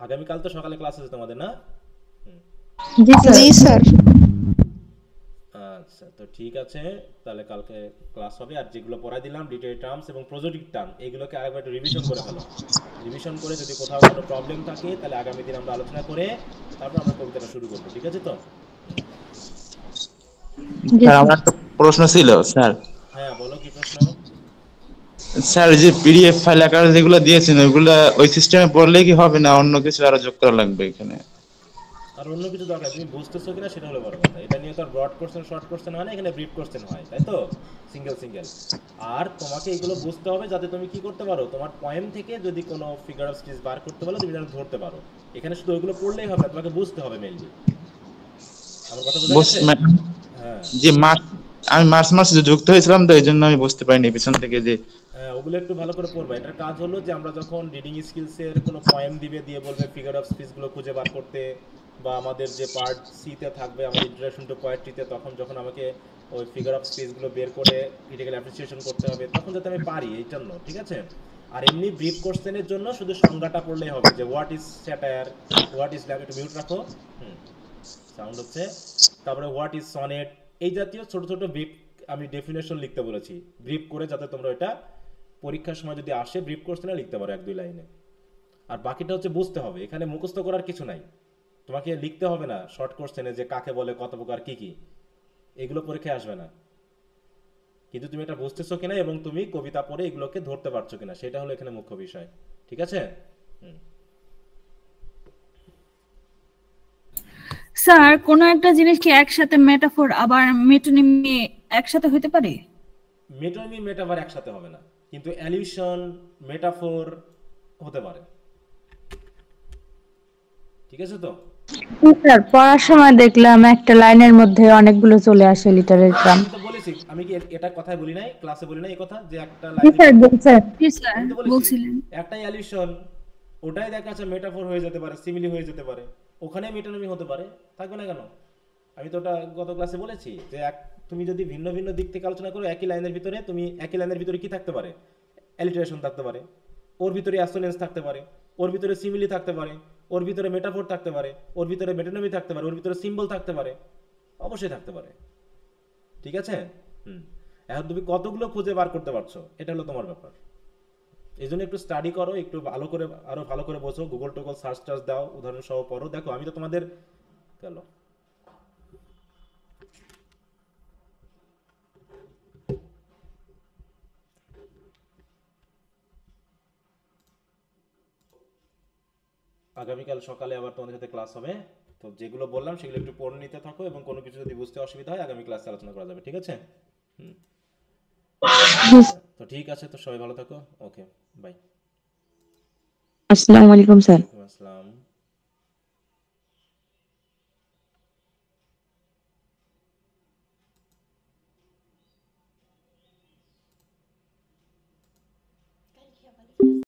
A: আগামীকাল তো সকালে ক্লাস আছে তোমাদের, না?
B: জি স্যার।
E: জি স্যার।
A: আচ্ছা, তো ঠিক আছে, তাহলে কালকে ক্লাস হবে। আর যেগুলো পড়াই দিলাম ডিটেইল টার্মস এবং প্রজেক্টিভ টার্ম, এগুলোকে আরেকবার একটু রিভিশন করে ফেলো। রিভিশন করে যদি কোথাও কোনো প্রবলেম থাকে তাহলে আগামী দিন আমরা আলোচনা করে তারপর আমরা কবিতাটা শুরু করব, ঠিক আছে তো?
F: স্যার আমার একটা প্রশ্ন ছিল স্যার।
A: হ্যাঁ, বলো কি প্রশ্ন?
F: স্যার যে পিডিএফ ফাইল আকারে যেগুলো দিয়েছেন ওইগুলা ওই সিস্টেমে পড়লে কি হবে, না অন্য কিছু আরো যোগ করা লাগবে এখানে?
A: আর অন্য কিছু দরকার, তুমি বুঝতেছো কিনা সেটা হলো বড় কথা। এটা নিয়ে তো আর ব্রড কোশ্চেন, শর্ট কোশ্চেন হয় না, এখানে ব্রিফ কোশ্চেন হয়, তাই তো, সিঙ্গেল সিঙ্গেল। আর তোমাকে এগুলো বুঝতে হবে যাতে তুমি কি করতে পারো, তোমার পয়েম থেকে যদি কোনো ফিগার অফ স্পিচ বার করতে পারো তুমি যেন ধরতে পারো। এখানে শুধু ওইগুলো পড়লেই হবে না, তোমাকে বুঝতে হবে মেইনলি। আমার কথা বোঝা গেছে? হ্যাঁ,
F: যে আমি মার্চ মাসে যুক্ত হয়েছিলাম তো এই জন্য আমি বুঝতে পারিনি পিছন থেকে যে।
A: হ্যাঁ, ওগুলো একটু ভালো করে পড়বা। এটার কাজ হলো যে আমরা যখন রিডিং স্কিলসের কোনো পয়েম দিবে, দিয়ে বলবে ফিগার অফ স্পিচগুলো খুঁজে বার করতে, বা আমাদের যে পার্ট সিতে থাকবে আমাদের ইন্ট্রোডাকশন টু পোয়েট্রিতে, তখন যখন আমাকে ওই ফিগার অফ স্পিচগুলো বের করে ক্রিটিক্যাল অ্যাপ্রিসিয়েশন করতে হবে, তখন যাতে আমি পারি এই জন্য, ঠিক আছে? আর এমনি ব্রিফ কোশ্চেনের জন্য শুধু সংজ্ঞাটা পড়লেই হবে, যে what is satire, what is lamb, একটু মিউট রাখো, সাউন্ড হচ্ছে। তারপরে হোয়াট ইজ সনেট, এই জাতীয় ছোট ছোট ব্রিফ আমি ডেফিনেশন লিখতে বলেছি, ব্রিফ করে, যাতে তোমরা এটা পরীক্ষার সময় যদি আসে ব্রিফ কোশ্চেনে লিখতে পারো 1-2 লাইনে। আর বাকিটা হচ্ছে বুঝতে হবে, এখানে মুখস্থ করার কিছু নাই, তোমাকে লিখতে হবে না শর্ট কোশ্চেনে যে কাকে বলে, কত প্রকার, কি কি, এগুলো পরীক্ষায় আসবে না। কিন্তু তুমি এটা বুঝতেছো কিনা এবং তুমি কবিতা পড়ে এগুলোকে ধরতে পারছো কিনা, সেটা হলো এখানে মুখ্য বিষয়, ঠিক আছে?
D: স্যার কোনো একটা জিনিস কি একসাথে মেটাফোর আবার মেটোনিমি একসাথে হতে পারে?
A: মেটোনিমি মেটাফর একসাথে হবে না, কিন্তু অ্যালিউশন মেটাফোর হতে পারে। ঠিক আছে তো?
B: স্যার পড়ার সময় দেখলাম একটা লাইনের মধ্যে অনেকগুলো চলে আসে লিটারের গ্রাম।
A: আমি তো বলেছি, আমি কি এটা কথাই বলি নাই, ক্লাসে বলি নাই এই কথা যে একটা
B: জি
A: লাইনে
B: স্যার বলছেন।
D: জি স্যার
A: আমি তো বলেছি
D: বলছিলেন।
A: একটাই অ্যালিউশন, ওটাই দেখা যাচ্ছে মেটাফোর হয়ে যেতে পারে, সিমিলি হয়ে যেতে পারে, ওখানে মেটোনিমি হতে পারে, থাকবে না কেন? আমি তো ওটা গত ক্লাসে বলেছি যে তুমি যদি ভিন্ন ভিন্ন দিক থেকে আলোচনা করো একই লাইনের ভিতরে, তুমি একই লাইনের ভিতরে কি থাকতে পারে, অ্যালিটারেশন থাকতে পারে, ওর ভিতরে অ্যাসোনেন্স থাকতে পারে, ওর ভিতরে সিমিলি থাকতে পারে, ওর ভিতরে মেটাফোর থাকতে পারে, ওর ভিতরে মেটোনিমি থাকতে পারে, ওর ভিতরে সিম্বল থাকতে পারে, অবশ্যই থাকতে পারে। ঠিক আছে? এখন তুমি কতগুলো খুঁজে বার করতে পারছো এটা হলো তোমার ব্যাপার। এই জন্য একটু স্টাডি করো, একটু ভালো করে, আরো ভালো করে বোঝো, গুগল টোগল সার্চ টার্চ দাও, উদাহরণ সহ পড়ো। দেখো আমি তো তোমাদের গেল আগামীকাল সকালে আবার তোমাদের সাথে ক্লাস হবে, তো যেগুলো বললাম সেগুলো একটু পড়ে নিতে থাকো, এবং কোনো কিছু যদি বুঝতে অসুবিধা হয় আগামী ক্লাসে আলোচনা করা যাবে। ঠিক আছে? তো ঠিক আছে, তো সবাই ভালো থাকো। ওকে, বাই।
C: আসসালামু আলাইকুম স্যার।
A: ওয়ালাইকুম আসসালাম।